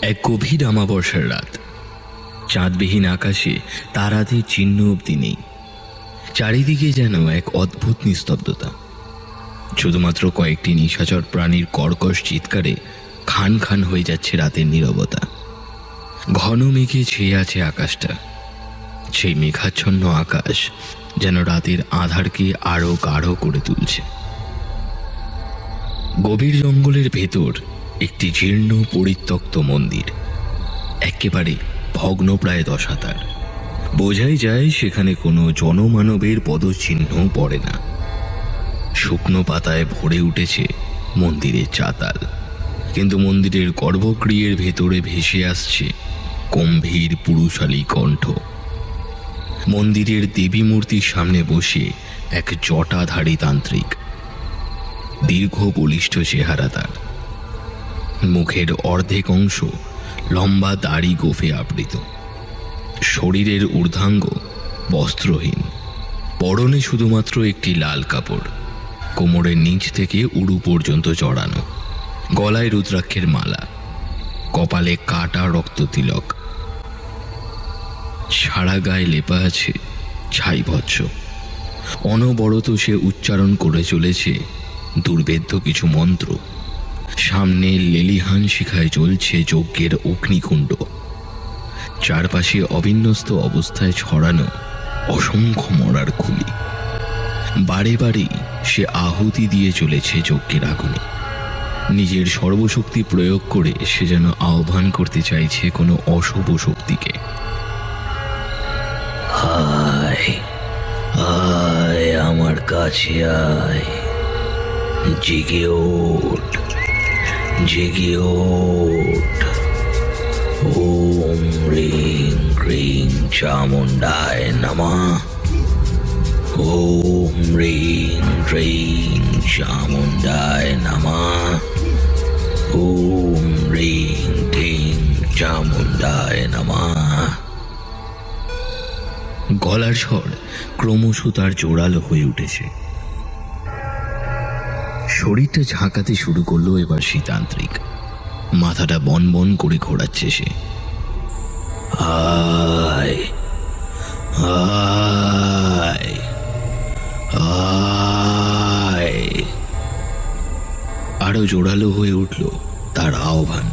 এক গভীর আমাবর্ষার রাত। চাঁদবিহীন আকাশে তারাদের চিহ্ন অবধি নেই। চারিদিকে যেন এক অদ্ভুত নিস্তব্ধতা। শুধুমাত্র কয়েকটি নিশাচর প্রাণীর কর্কশ চিৎকারে খান খান হয়ে যাচ্ছে রাতের নীরবতা। ঘন মেঘে ছেয়ে আছে আকাশটা। সেই মেঘাচ্ছন্ন আকাশ যেন রাতের আঁধারকে আরো গাঢ় করে তুলছে। গভীর জঙ্গলের ভেতর একটি জীর্ণ পরিত্যক্ত মন্দির, একেবারে ভগ্নপ্রায় দশাতার। বোঝাই যায় সেখানে কোনো জনমানবের পদচিহ্ন পড়ে না। শুকনো পাতায় ভরে উঠেছে মন্দিরের চাতাল, কিন্তু মন্দিরের গর্ভগৃহের ভেতরে ভেসে আসছে গম্ভীর পুরুষালী কণ্ঠ। মন্দিরের দেবী মূর্তির সামনে বসে এক জটাধারী তান্ত্রিক। দীর্ঘ বলিষ্ঠ চেহারা তার, মুখের অর্ধেক অংশ লম্বা দাড়ি গোফে আবৃত। শরীরের ঊর্ধ্বাঙ্গ বস্ত্রহীন, পরনে শুধুমাত্র একটি লাল কাপড়, কোমরের নিচ থেকে উড়ু পর্যন্ত জড়ানো। গলায় রুদ্রাক্ষের মালা, কপালে কাটা রক্ত তিলক। সারা গায়ে লেপা আছে ছাই ভৎস। অনবরত সে উচ্চারণ করে চলেছে দুর্বেদ্য কিছু মন্ত্র। সামনে লেলিহান শিখায় চলছে যজ্ঞের অগ্নিকুণ্ড। চারপাশে অবিন্যস্ত অবস্থায় ছড়ানো অসংখ্য মরার খুলি। বারে বারেই সে আহুতি দিয়ে চলেছে যজ্ঞের আগুনে। নিজের সর্বশক্তি প্রয়োগ করে সে যেন আহ্বান করতে চাইছে কোনো অশুভ শক্তিকে। আয় আয় আমার কাছে আয়, জেগে ওঠ, জেগে ওঠ। ওম হ্রিং হ্রিং চামুণ্ডায় নমঃ। ওম হ্রিং হ্রিং চামুণ্ডায় নমঃ। ওম হ্রিং হ্রিং চামুণ্ডায় নমঃ। গলার স্বর ক্রমশ তার জোরালো হয়ে উঠেছে। শরীরটা ঝাঁকাতে শুরু করলো এবার সেই তান্ত্রিক। মাথাটা বন বন করে ঘোরাচ্ছে সে। আয় আয় আয়। আরো জোরালো হয়ে উঠল তার আহ্বান।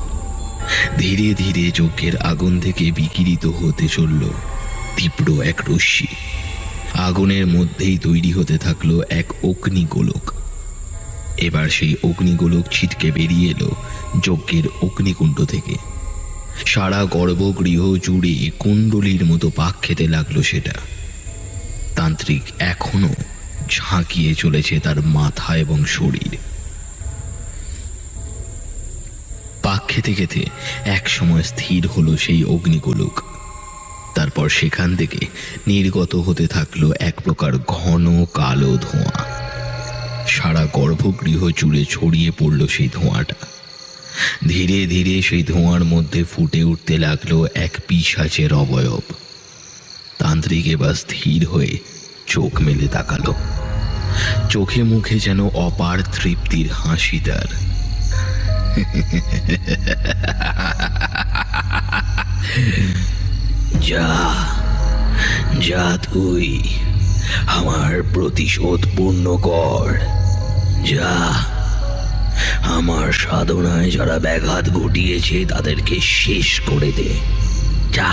ধীরে ধীরে যজ্ঞের আগুন থেকে বিকিরিত হতে চলল তীব্র এক রশ্মি। আগুনের মধ্যেই তৈরি হতে থাকলো এক অগ্নিগোলক। এবার সেই অগ্নিগোলক ছিটকে বেরিয়ে এলো যজ্ঞের অগ্নিকুণ্ড থেকে। সারা গর্ভগৃহ জুড়ে কুণ্ডলীর মতো পাক খেতে লাগলো সেটা। তান্ত্রিক এখনো ঝাঁকিয়ে চলেছে তার মাথা এবং শরীর। পাক খেতে খেতে এক সময় স্থির হলো সেই অগ্নিগোলক। তারপর সেখান থেকে নির্গত হতে থাকলো এক প্রকার ঘন কালো ধোঁয়া। সারা গর্ভগৃহ জুড়ে ছড়িয়ে পড়ল সেই ধোঁয়াটা। ধীরে ধীরে সেই ধোঁয়ার মধ্যে ফুটে উঠতে লাগলো এক পিশাচের অবয়ব। তান্ত্রিক এবার স্থির হয়ে চোখ মেলে তাকালো। চোখে মুখে যেন অপার তৃপ্তির হাসি তার। যা যা, তুই আমার প্রতিশোধ পূর্ণ কর। যা, আমার সাধনায় যারা ব্যাঘাত ঘটিয়েছে তাদেরকে শেষ করে দে। যা,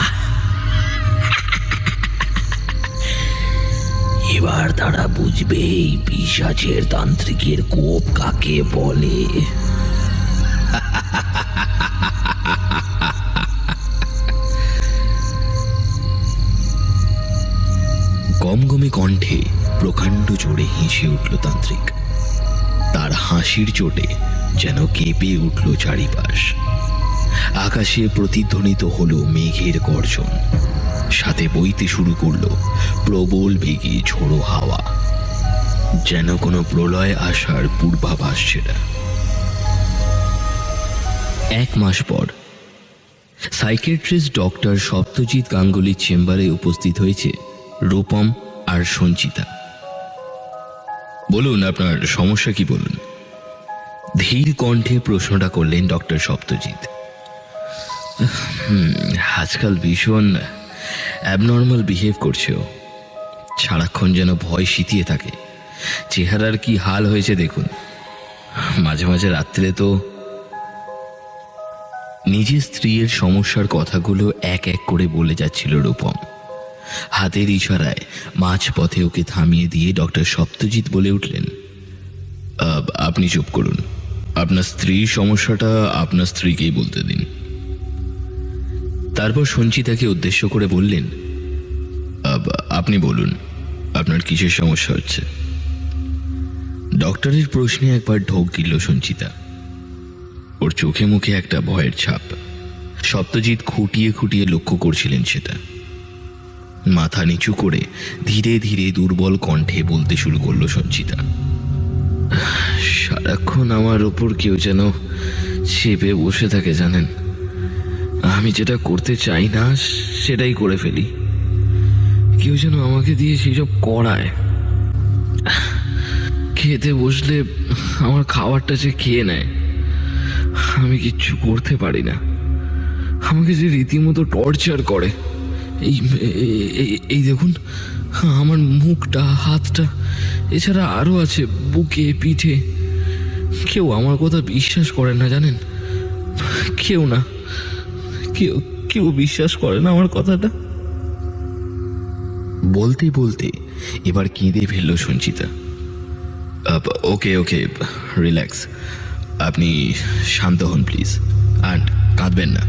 এবার তারা বুঝবে এই পিশাচের তান্ত্রিকের কোপ কাকে বলে। গমগমে কণ্ঠে প্রকাণ্ড জোরে হেসে উঠল তান্ত্রিক। তার হাসির চোটে যেন কেঁপে উঠল চারিপাশ। আকাশে প্রতিধ্বনিত হলো মেঘের গর্জন, সাথে বইতে শুরু করলো প্রবল বেগে ঝোড়ো হাওয়া। যেন কোনো প্রলয় আসার পূর্বাভাস সেটা। 1 মাস পর সাইকিয়াট্রিস্ট ডক্টর সত্যজিৎ গাঙ্গুলির চেম্বারে উপস্থিত হয়েছে রূপম আর সঞ্চিতা। বলুন, আপনার সমস্যা কি বলুন? ধীর কণ্ঠে প্রশ্নটা করলেন ডক্টর সত্যজিৎ। আজকাল ভীষণ অ্যাবনর্মাল বিহেভ করছে ও। সারাক্ষণ যেন ভয় সিতিয়ে থাকে। চেহারার কি হাল হয়েছে দেখুন। মাঝে মাঝে রাত্রে তো। নিজের স্ত্রীর সমস্যার কথাগুলো এক এক করে বলে যাচ্ছিল রূপম। হাতের ইশারায় মাঝপথে ওকে থামিয়ে দিয়ে ডক্টর সত্যজিৎ বলে উঠলেন, আপনি চুপ করুন। আপনার স্ত্রীর সমস্যাটা আপনার স্ত্রীকেই বলতে দিন। তারপর সঞ্চিতাকে উদ্দেশ্য করে বললেন, আপনি বলুন আপনার কিসের সমস্যা হচ্ছে। ডক্টরের প্রশ্নে একবার ঢোক গিলল সঞ্চিতা। ওর চোখে মুখে একটা ভয়ের ছাপ। সত্যজিৎ খুঁটিয়ে খুঁটিয়ে লক্ষ্য করছিলেন সেটা। মাথা নিচু করে ধীরে ধীরে দুর্বল কণ্ঠে বলতে শুরু করলো সঞ্চিতা, সারাক্ষণ আমার ওপর কেউ যেন চেপে বসে থাকে জানেন। আমি যেটা করতে চাই না সেটাই করে ফেলি। কেউ যেন আমাকে দিয়ে সেসব করায়। খেতে বসলে আমার খাবারটা যে খেয়ে নেয়, আমি কিচ্ছু করতে পারি না। আমাকে যে রীতিমতো টর্চার করে। এই দেখুন আমার মুখটা, হাতটা, এছাড়া আরও আছে বুকে, পিঠে। কেউ আমার কথা বিশ্বাস করে না জানেন। কেউ না, কেউ বিশ্বাস করে না আমার কথাটা। বলতে বলতে এবার কেঁদে ফেলল সঞ্চিতা। ওকে ওকে, রিল্যাক্স। আপনি শান্ত হন প্লিজ, আর কাঁদবেন না,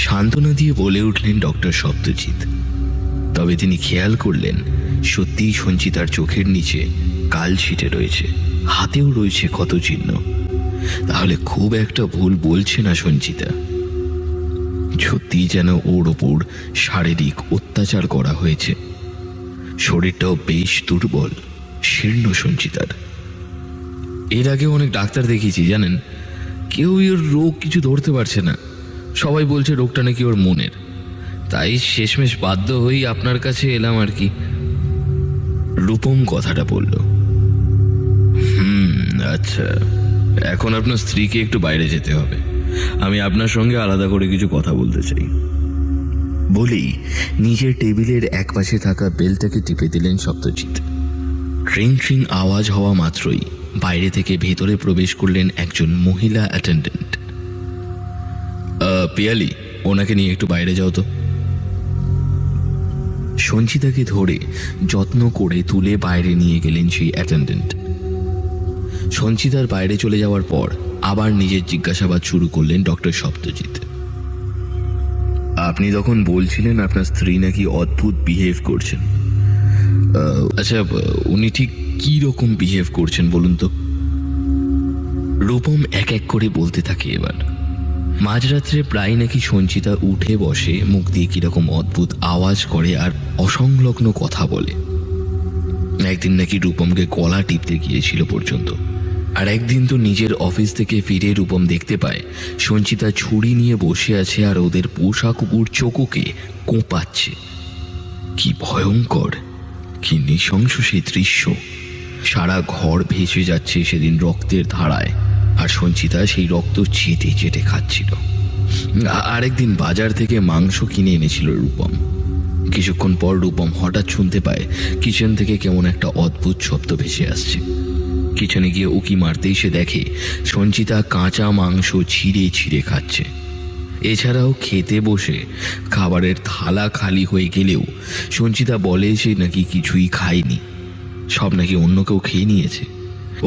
সান্ত্বনা দিয়ে বলে উঠলেন ডক্টর সত্যজিৎ। তবে তিনি খেয়াল করলেন সত্যিই সঞ্চিতার চোখের নিচে কাল ছিটে রয়েছে, হাতেও রয়েছে ক্ষত চিহ্ন। তাহলে খুব একটা ভুল বলছে না সঞ্চিতা। সত্যিই যেন ওর ওপর শারীরিক অত্যাচার করা হয়েছে। শরীরটাও বেশ দুর্বল, শীর্ণ সঞ্চিতার। এর আগে অনেক ডাক্তার দেখিয়েছি জানেন, কেউ ওর রোগ কিছু ধরতে পারছে না। সবাই বলছে রোগটা নাকি ওর মনের। তাই শেষমেশ বাধ্য হয়েই আপনার কাছে এলাম আর কি। রূপম কথাটা বলল। আচ্ছা, এখন আপনার স্ত্রীকে একটু বাইরে যেতে হবে। আমি আপনার সঙ্গে আলাদা করে কিছু কথা বলতে চাই। বলেই নিজের টেবিলের একপাশে থাকা বেলটাকে টিপে দিলেন সত্যজিৎ। ট্রিং ট্রিং আওয়াজ হওয়া মাত্রই বাইরে থেকে ভেতরে প্রবেশ করলেন একজন মহিলা অ্যাটেন্ডেন্ট। পিয়ালি, ওনাকে নিয়ে একটু বাইরে যাও তো। সঞ্চিতাকে ধরে যত্ন করে তুলে বাইরে নিয়ে গেলেন সেই অ্যাটেন্ডেন্ট। সঞ্চিতার বাইরে চলে যাওয়ার পর আবার নিজের জিজ্ঞাসাবাদ শুরু করলেন ডক্টর সত্যজিৎ। আপনি তখন বলছিলেন আপনার স্ত্রী নাকি অদ্ভুত বিহেভ করছেন। আচ্ছা, উনি ঠিক কি রকম বিহেভ করছেন বলুন তো। রূপম এক এক করে বলতে থাকে এবার। মাঝরাত্রে প্রায় নাকি সঞ্চিতা উঠে বসে, মুখ দিয়ে কিরকম অদ্ভুত আওয়াজ করে আর অসংলগ্ন কথা বলে। একদিন নাকি রূপমকে গলা টিপতে গিয়েছিল পর্যন্ত। আর একদিন তো নিজের অফিস থেকে ফিরে রূপম দেখতে পায় সঞ্চিতা ছুরি নিয়ে বসে আছে আর ওদের পোষা কুকুর চোকুকে কোঁপাচ্ছে। কি ভয়ঙ্কর, কি নৃশংস সেই দৃশ্য। সারা ঘর ভেসে যাচ্ছে সেদিন রক্তের ধারায়, আর সঞ্চিতা সেই রক্ত চেটে চেটে খাচ্ছিল। আরেকদিন বাজার থেকে মাংস কিনে এনেছিল রূপম। কিছুক্ষণ পর রূপম হঠাৎ শুনতে পায় কিচেন থেকে কেমন একটা অদ্ভুত শব্দ ভেসে আসছে। কিচেনে গিয়ে উকি মারতেই সে দেখে সঞ্চিতা কাঁচা মাংস ছিঁড়ে ছিঁড়ে খাচ্ছে। এছাড়াও খেতে বসে খাবারের থালা খালি হয়ে গেলেও সঞ্চিতা বলে সে নাকি কিছুই খায়নি, সব নাকি অন্য কেউ খেয়ে নিয়েছে।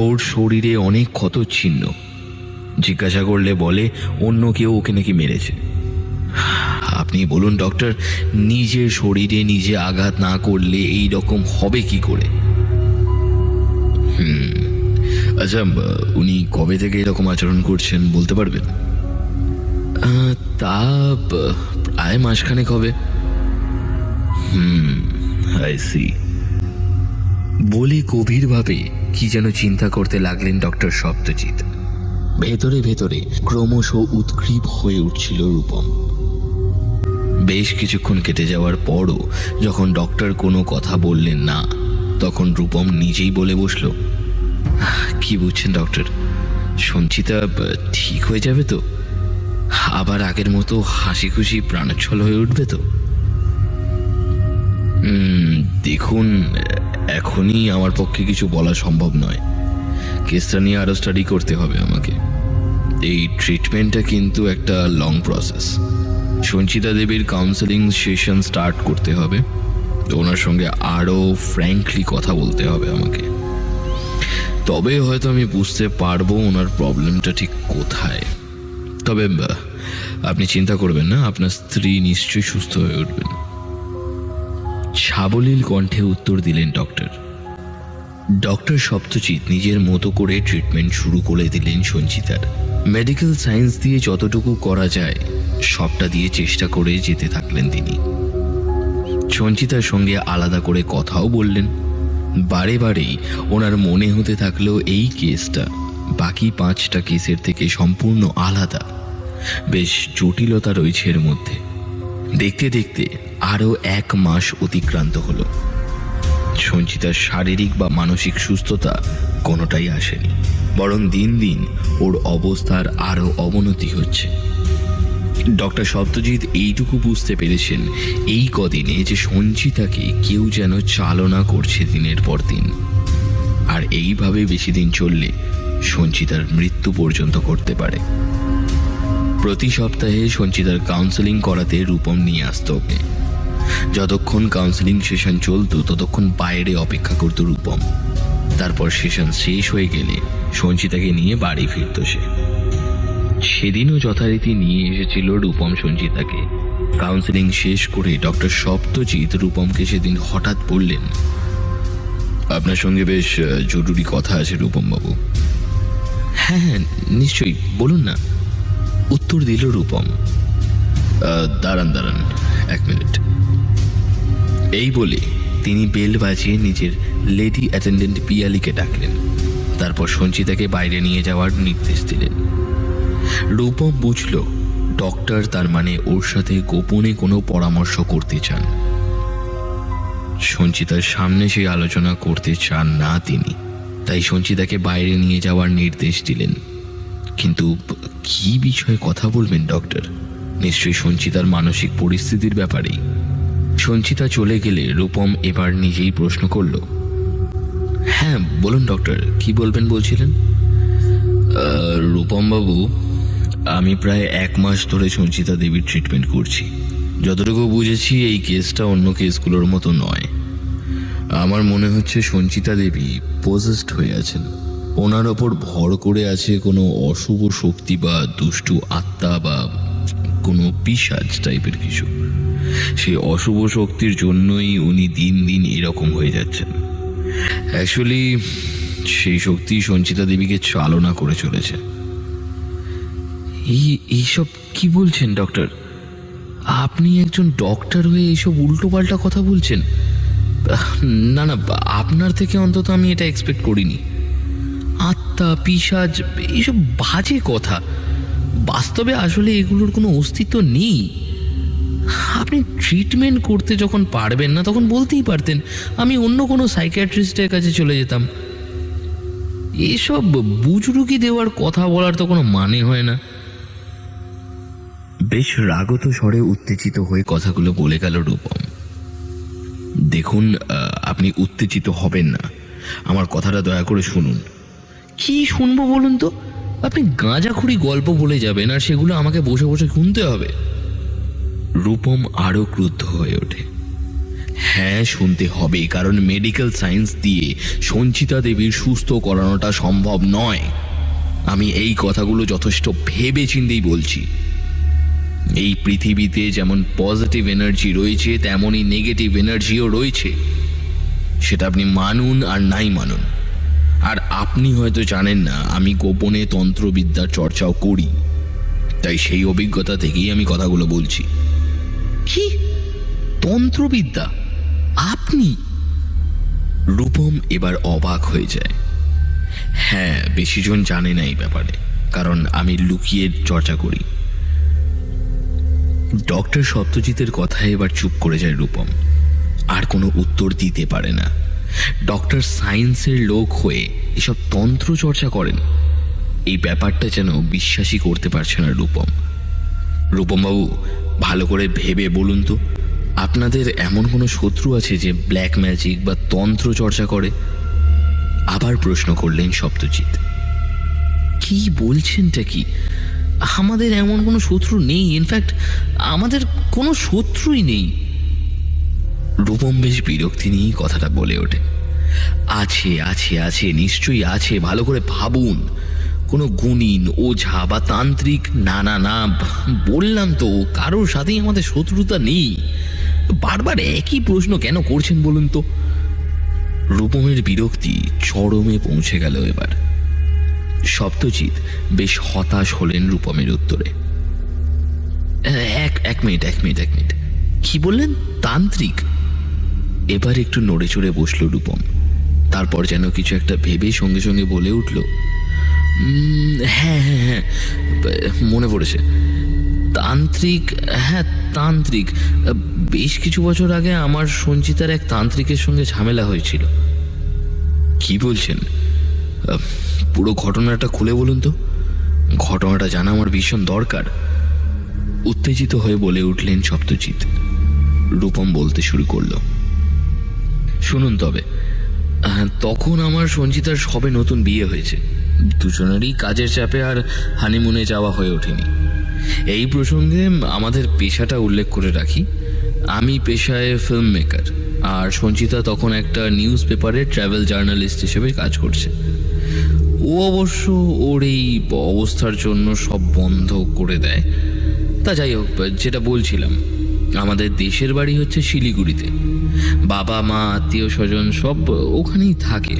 ওর শরীরে অনেক ক্ষত চিহ্ন। জিজ্ঞাসা করলে বলে অন্য কেউ ওকে নাকি মেরেছে। আপনি বলুন ডক্টর, নিজের শরীরে নিজে আঘাত না করলে এই রকম হবে কি করে? আচ্ছা, উনি কবে থেকে এরকম আচরণ করছেন বলতে পারবেন? তা প্রায় মাসখানেক হবে। I see. বলে গভীরভাবে কি যেন চিন্তা করতে লাগলেন ডক্টর সত্যজিৎ। ভেতরে ভেতরে ক্রমশ উৎগ্রীব হয়ে উঠছিল রূপম। বেশ কিছুক্ষণ কেটে যাওয়ার পরও যখন ডক্টর কোনো কথা বললেন না, তখন রূপম নিজেই বলে বসল, কি বুঝছেন ডক্টর, সঞ্চিতা ঠিক হয়ে যাবে তো? আবার আগের মতো হাসি খুশি প্রাণোচ্ছল হয়ে উঠবে তো? দেখুন, এখনই আমার পক্ষে কিছু বলা সম্ভব নয়। কেসটা নিয়ে আরো স্টাডি করতে হবে আমাকে। এই ট্রিটমেন্টটা কিন্তু একটা লং প্রসেস। সঞ্চিতা দেবীর কাউন্সেলিং সেশন স্টার্ট করতে হবে, তো ওনার সঙ্গে আরো ফ্র্যাঙ্কলি কথা বলতে হবে আমাকে। তবে হয়তো আমি বুঝতে পারবো ওনার প্রবলেমটা ঠিক কোথায়। তবে আপনি চিন্তা করবেন না, আপনার স্ত্রী নিশ্চয়ই সুস্থ হয়ে উঠবেন। সাবলীল কণ্ঠে উত্তর দিলেন ডক্টর। ডক্টর সপ্তজিৎ নিজের মতো করে ট্রিটমেন্ট শুরু করে দিলেন সঞ্চিতার। মেডিকেল সায়েন্স দিয়ে যতটুকু করা যায় সবটা দিয়ে চেষ্টা করে যেতে থাকলেন তিনি। সঞ্চিতার সঙ্গে আলাদা করে কথাও বললেন। বারে বারেই ওনার মনে হতে থাকলো এই কেসটা বাকি 5টা কেসের থেকে সম্পূর্ণ আলাদা, বেশ জটিলতা রয়েছে এর মধ্যে। দেখতে দেখতে আরও 1 মাস অতিক্রান্ত হলো। সঞ্চিতার শারীরিক বা মানসিক সুস্থতা কোনোটাই আসেনি, বরং দিন দিন ওর অবস্থার আরও অবনতি হচ্ছে। ডক্টর সত্যজিৎ এইটুকু বুঝতে পেরেছেন এই কদিনে যে সঞ্চিতাকে কেউ যেন চালনা করছে দিনের পর দিন, আর এইভাবে বেশি দিন চললে সঞ্চিতার মৃত্যু পর্যন্ত ঘটতে পারে। প্রতি সপ্তাহে সঞ্চিতার কাউন্সেলিং করাতে রূপম নিয়ে আসতো ওকে। যতক্ষণ কাউন্সেলিং সেশন চলতো ততক্ষণ বাইরে অপেক্ষা করত রূপম। তারপর সেশন শেষ হয়ে গেলে সঞ্চিতাকে নিয়ে বাড়ি ফিরত সে। সেদিনও যথারীতি নিয়ে এসেছিল রূপম সঞ্চিতাকে। কাউন্সেলিং শেষ করে ডক্টর সপ্তজিৎ রূপমকে সেদিন হঠাৎ বললেন, আপনার সঙ্গে বেশ জরুরি কথা আছে রূপম বাবু। হ্যাঁ হ্যাঁ নিশ্চয়ই, বলুন না, উত্তর দিল রূপম। দাঁড়ান 1 মিনিট। এই বলে তিনি বেল বাজিয়ে নিজের লেডি অ্যাটেন্ডেন্ট পিয়ালিকে ডাকলেন। তারপর সঞ্চিতাকে বাইরে নিয়ে যাওয়ার নির্দেশ দিলেন। রূপম বুঝল ডক্টর তার মানে ওর সাথে গোপনে কোনো পরামর্শ করতে চান। সঞ্চিতার সামনে সেই আলোচনা করতে চান না তিনি, তাই সঞ্চিতাকে বাইরে নিয়ে যাওয়ার নির্দেশ দিলেন। কিন্তু কি বিষয়ে কথা বলবেন ডক্টর? নিশ্চয়ই সঞ্চিতার মানসিক পরিস্থিতির ব্যাপারেই। সঞ্চিতা চলে গেলে রূপম এবার নিজেই প্রশ্ন করল, হ্যাঁ বলুন ডক্টর, কি বলবেন বলছিলেন? রূপম বাবু, আমি প্রায় 1 মাস ধরে সঞ্চিতা দেবীর ট্রিটমেন্ট করছি। যতটুকু বুঝেছি এই কেসটা অন্য কেসগুলোর মতো নয়। আমার মনে হচ্ছে সঞ্চিতা দেবী পজেসড হয়ে আছেন। ওনার ওপর ভর করে আছে কোনো অশুভ শক্তি বা দুষ্টু আত্মা বা কোনো পিশাচ টাইপের কিছু। সেই অশুভ শক্তির জন্যই উনি দিন দিন এরকম হয়ে যাচ্ছেন। অ্যাকচুয়ালি সেই শক্তি সঞ্চিতা দেবীকে চালনা করে চলেছে। এইসব কি বলছেন ডক্টর? আপনি একজন ডক্টর হয়ে এইসব উল্টোপাল্টা কথা বলছেন? না না, আপনার থেকে অন্তত আমি এটা এক্সপেক্ট করিনি। আত্মা, পিশাচ, এইসব বাজে কথা। বাস্তবে আসলে এগুলোর কোনো অস্তিত্ব নেই। আপনি ট্রিটমেন্ট করতে যখন পারবেন না তখন বলতেই পারতেন, আমি অন্য কোনো সাইকিয়াট্রিস্টের কাছে চলে যেতাম। এসব বুজরুকি দেওয়ার কথা বলার তো কোনো মানে হয় না। বেশ রাগত স্বরে উত্তেজিত হয়ে কথাগুলো বলে গেল রূপম। দেখুন, আপনি উত্তেজিত হবেন না, আমার কথাটা দয়া করে শুনুন। কি শুনবো বলুন তো? আপনি গাঁজাখুরি গল্প বলে যাবেন আর সেগুলো আমাকে বসে বসে শুনতে হবে। রূপম আরো ক্রুদ্ধ হয়ে ওঠে। হ্যাঁ, শুনতে হবে, কারণ মেডিকেল সায়েন্স দিয়ে সঞ্চিতা দেবীর সুস্থ করানোটা সম্ভব নয়। আমি এই কথাগুলো যথেষ্ট ভেবে চিন্তেই বলছি। এই পৃথিবীতে যেমন পজিটিভ এনার্জি রয়েছে তেমনই নেগেটিভ এনার্জিও রয়েছে, সেটা আপনি মানুন আর নাই মানুন। আর আপনি হয়তো জানেন না আমি গোপনে তন্ত্রবিদ্যার চর্চাও করি, তাই সেই অভিজ্ঞতা থেকেই আমি কথাগুলো বলছি। কি তন্ত্রবিদ্যা? আপনি? রূপম এবার অবাক হয়ে যায়। হ্যাঁ, বেশিজন জানে না এই ব্যাপারে, কারণ আমি লুকিয়ে চর্চা করি। ডক্টর সত্যজিতের কথায় এবার চুপ করে যায় রূপম, আর কোনো উত্তর দিতে পারে না। ডক্টর সায়েন্সের লোক হয়ে এসব তন্ত্র চর্চা করেন, এই ব্যাপারটা যেন বিশ্বাসই করতে পারছে না রূপম। রূপমবাবু, ভালো করে ভেবে বলুন তো, আপনাদের এমন কোনো শত্রু আছে যে ব্ল্যাক ম্যাজিক বা তন্ত্র চর্চা করে? আবার প্রশ্ন করলেন সপ্তজিৎ। কি বলছেনটা কি? আমাদের এমন কোনো শত্রু নেই। ইনফ্যাক্ট আমাদের কোনো শত্রুই নেই। রূপম বেশ বিরক্তি নিয়েই কথাটা বলে ওঠে। আছে আছে আছে, নিশ্চয়ই আছে, ভালো করে ভাবুন। কোনো গুণিন, ওঝা বা তান্ত্রিক? না না না, বললাম তো কারোর সাথেই আমাদের শত্রুতা নেই। বারবার একই প্রশ্ন কেন করছেন বলুন তো? রূপমের বিরক্তি চরমে পৌঁছে গেল এবার। সপ্তজিৎ বেশ হতাশ হলেন রূপমের উত্তরে। এক মিনিট, কি বললেন? তান্ত্রিক? এবার একটু নড়ে চড়ে বসল রূপম। তারপর যেন কিছু একটা ভেবে সঙ্গে সঙ্গে বলে উঠল, হ্যাঁ হ্যাঁ হ্যাঁ, মনে পড়েছে। তান্ত্রিক, হ্যাঁ তান্ত্রিক। বেশ কিছু বছর আগে আমার সঞ্চিতার এক তান্ত্রিকের সঙ্গে ঝামেলা হয়েছিল। কি বলছেন? পুরো ঘটনাটা খুলে বলুন তো, ঘটনাটা জানা আমার ভীষণ দরকার। উত্তেজিত হয়ে বলে উঠলেন সপ্তজিৎ। রূপম বলতে শুরু করল, শুনুন তবে, তখন আমার সঞ্চিতার সবে নতুন বিয়ে হয়েছে। দুজনেরই কাজের চাপে আর হানিমুনে যাওয়া হয়ে ওঠেনি। এই প্রসঙ্গে আমাদের পেশাটা উল্লেখ করে রাখি। আমি পেশায় ফিল্ম মেকার, আর সঞ্চিতা তখন একটা নিউজ পেপারে ট্রাভেল জার্নালিস্ট হিসেবে কাজ করছে। ও অবশ্য ওর এই অবস্থার জন্য সব বন্ধ করে দেয়। তা যাই হোক, যেটা বলছিলাম, আমাদের দেশের বাড়ি হচ্ছে শিলিগুড়িতে। বাবা মা আত্মীয় স্বজন সব ওখানেই থাকে।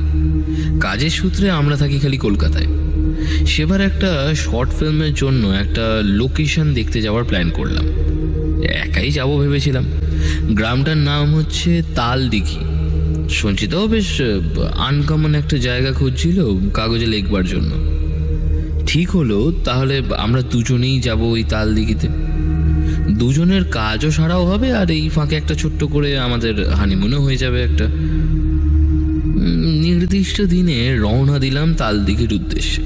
কাজের সূত্রে আমরা থাকি খালি কলকাতায়। সেবার একটা শর্ট ফিল্মের জন্য একটা লোকেশন দেখতে যাওয়ার প্ল্যান করলাম। একাই যাব ভেবেছিলাম। গ্রামটার নাম হচ্ছে তালদিঘি। সঞ্চিতাও বেশ আনকমন একটা জায়গা খুঁজছিল কাগজে লিখবার জন্য। ঠিক হলো তাহলে আমরা দুজনেই যাব ওই তালদিঘিতে। দুজনের কাজও সারাও হবে, আর এই ফাঁকে একটা ছোট্ট করে আমাদের হানিমুনও হয়ে যাবে একটা। নির্দিষ্ট দিনে রওনা দিলাম তালদিঘির উদ্দেশ্যে।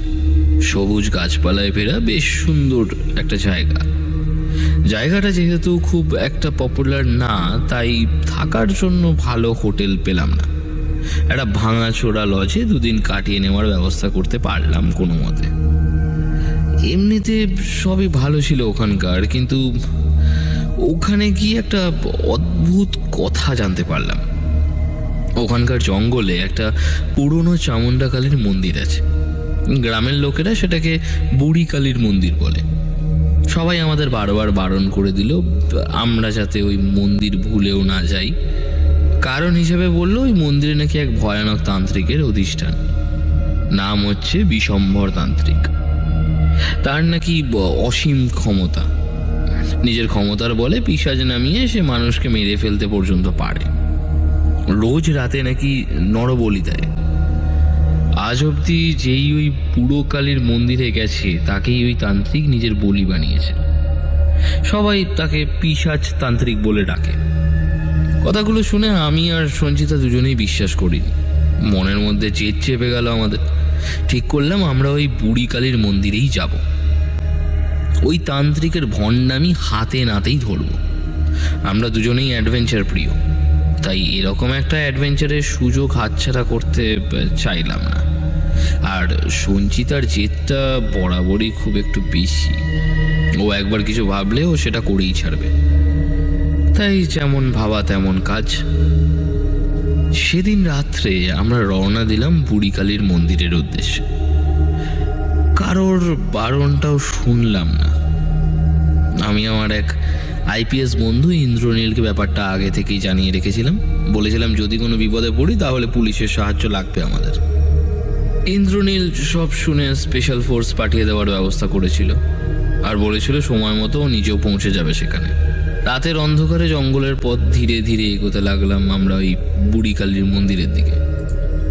সবুজ গাছপালায় ফেরা বেশ সুন্দর একটা জায়গা। জায়গাটা যেহেতু খুব একটা পপুলার না, তাই থাকার জন্য ভালো হোটেল পেলাম না। একটা ভাঙাচোরা লজে দুদিন কাটিয়ে নেওয়ার ব্যবস্থা করতে পারলাম কোনো মতে। এমনিতে সবই ভালো ছিল ওখানকার, কিন্তু ওখানে গিয়ে একটা অদ্ভুত কথা জানতে পারলাম। ওখানকার জঙ্গলে একটা পুরনো চামুন্ডা কালীর মন্দির আছে। গ্রামের লোকেরা সেটাকে বুড়ি কালীর মন্দির বলে। সবাই আমাদের বারবার বারণ করে দিল আমরা যাতে ওই মন্দির ভুলেও না যাই। কারণ হিসেবে বললো ওই মন্দিরে নাকি এক ভয়ানক তান্ত্রিকের অধিষ্ঠান। নাম হচ্ছে বিশম্ভর তান্ত্রিক। তার নাকি অসীম ক্ষমতা। নিজের ক্ষমতার বলে পিশাচ নামিয়ে সে মানুষকে মেরে ফেলতে পর্যন্ত পারে। রোজ রাতে নাকি নরবলি দেয়। আজ অবধি যেই ওই পুরো কালীর মন্দিরে গেছে তাকেই ওই তান্ত্রিক নিজের বলি বানিয়েছে। সবাই তাকে পিশাচ তান্ত্রিক বলে ডাকে। কথাগুলো শুনে আমি আর সঞ্চিতা দুজনেই বিশ্বাস করিনি। মনের মধ্যে জেদ চেপে গেল আমাদের। ঠিক করলাম আমরা ওই বুড়ি কালীর মন্দিরেই যাব। ওই তান্ত্রিকের ভণ্ডামি হাতে নাতেই ধরব। আমরা দুজনেই অ্যাডভেঞ্চার প্রিয়, তাই এরকম একটা অ্যাডভেঞ্চারের সুযোগ হাতছাড়া করতে চাইলাম না। আর সঞ্চিতার জেদটা বরাবরই খুব একটু বেশি। ও একবার কিছু ভাবলে ও সেটা করেই ছাড়বে। তাই যেমন ভাবা তেমন কাজ। সেদিন রাত্রে আমরা রওনা দিলাম বুড়িকালীর মন্দিরের উদ্দেশ্যে। কারোর বারণটাও শুনলাম না। আমি আমার এক আইপিএস বন্ধু ইন্দ্রনীলকে ব্যাপারটা আগে থেকেই জানিয়ে রেখেছিলাম। বলেছিলাম যদি কোনো বিপদে পড়ি তাহলে পুলিশের সাহায্য লাগবে আমাদের। ইন্দ্রনীল সব শুনে স্পেশাল ফোর্স পাঠিয়ে দেওয়ার ব্যবস্থা করেছিল, আর বলেছিল সময় মতো ও নিজেও পৌঁছে যাবে সেখানে। রাতের অন্ধকারে জঙ্গলের পথ ধীরে ধীরে এগোতে লাগলাম আমরা ওই বুড়িকালীর মন্দিরের দিকে।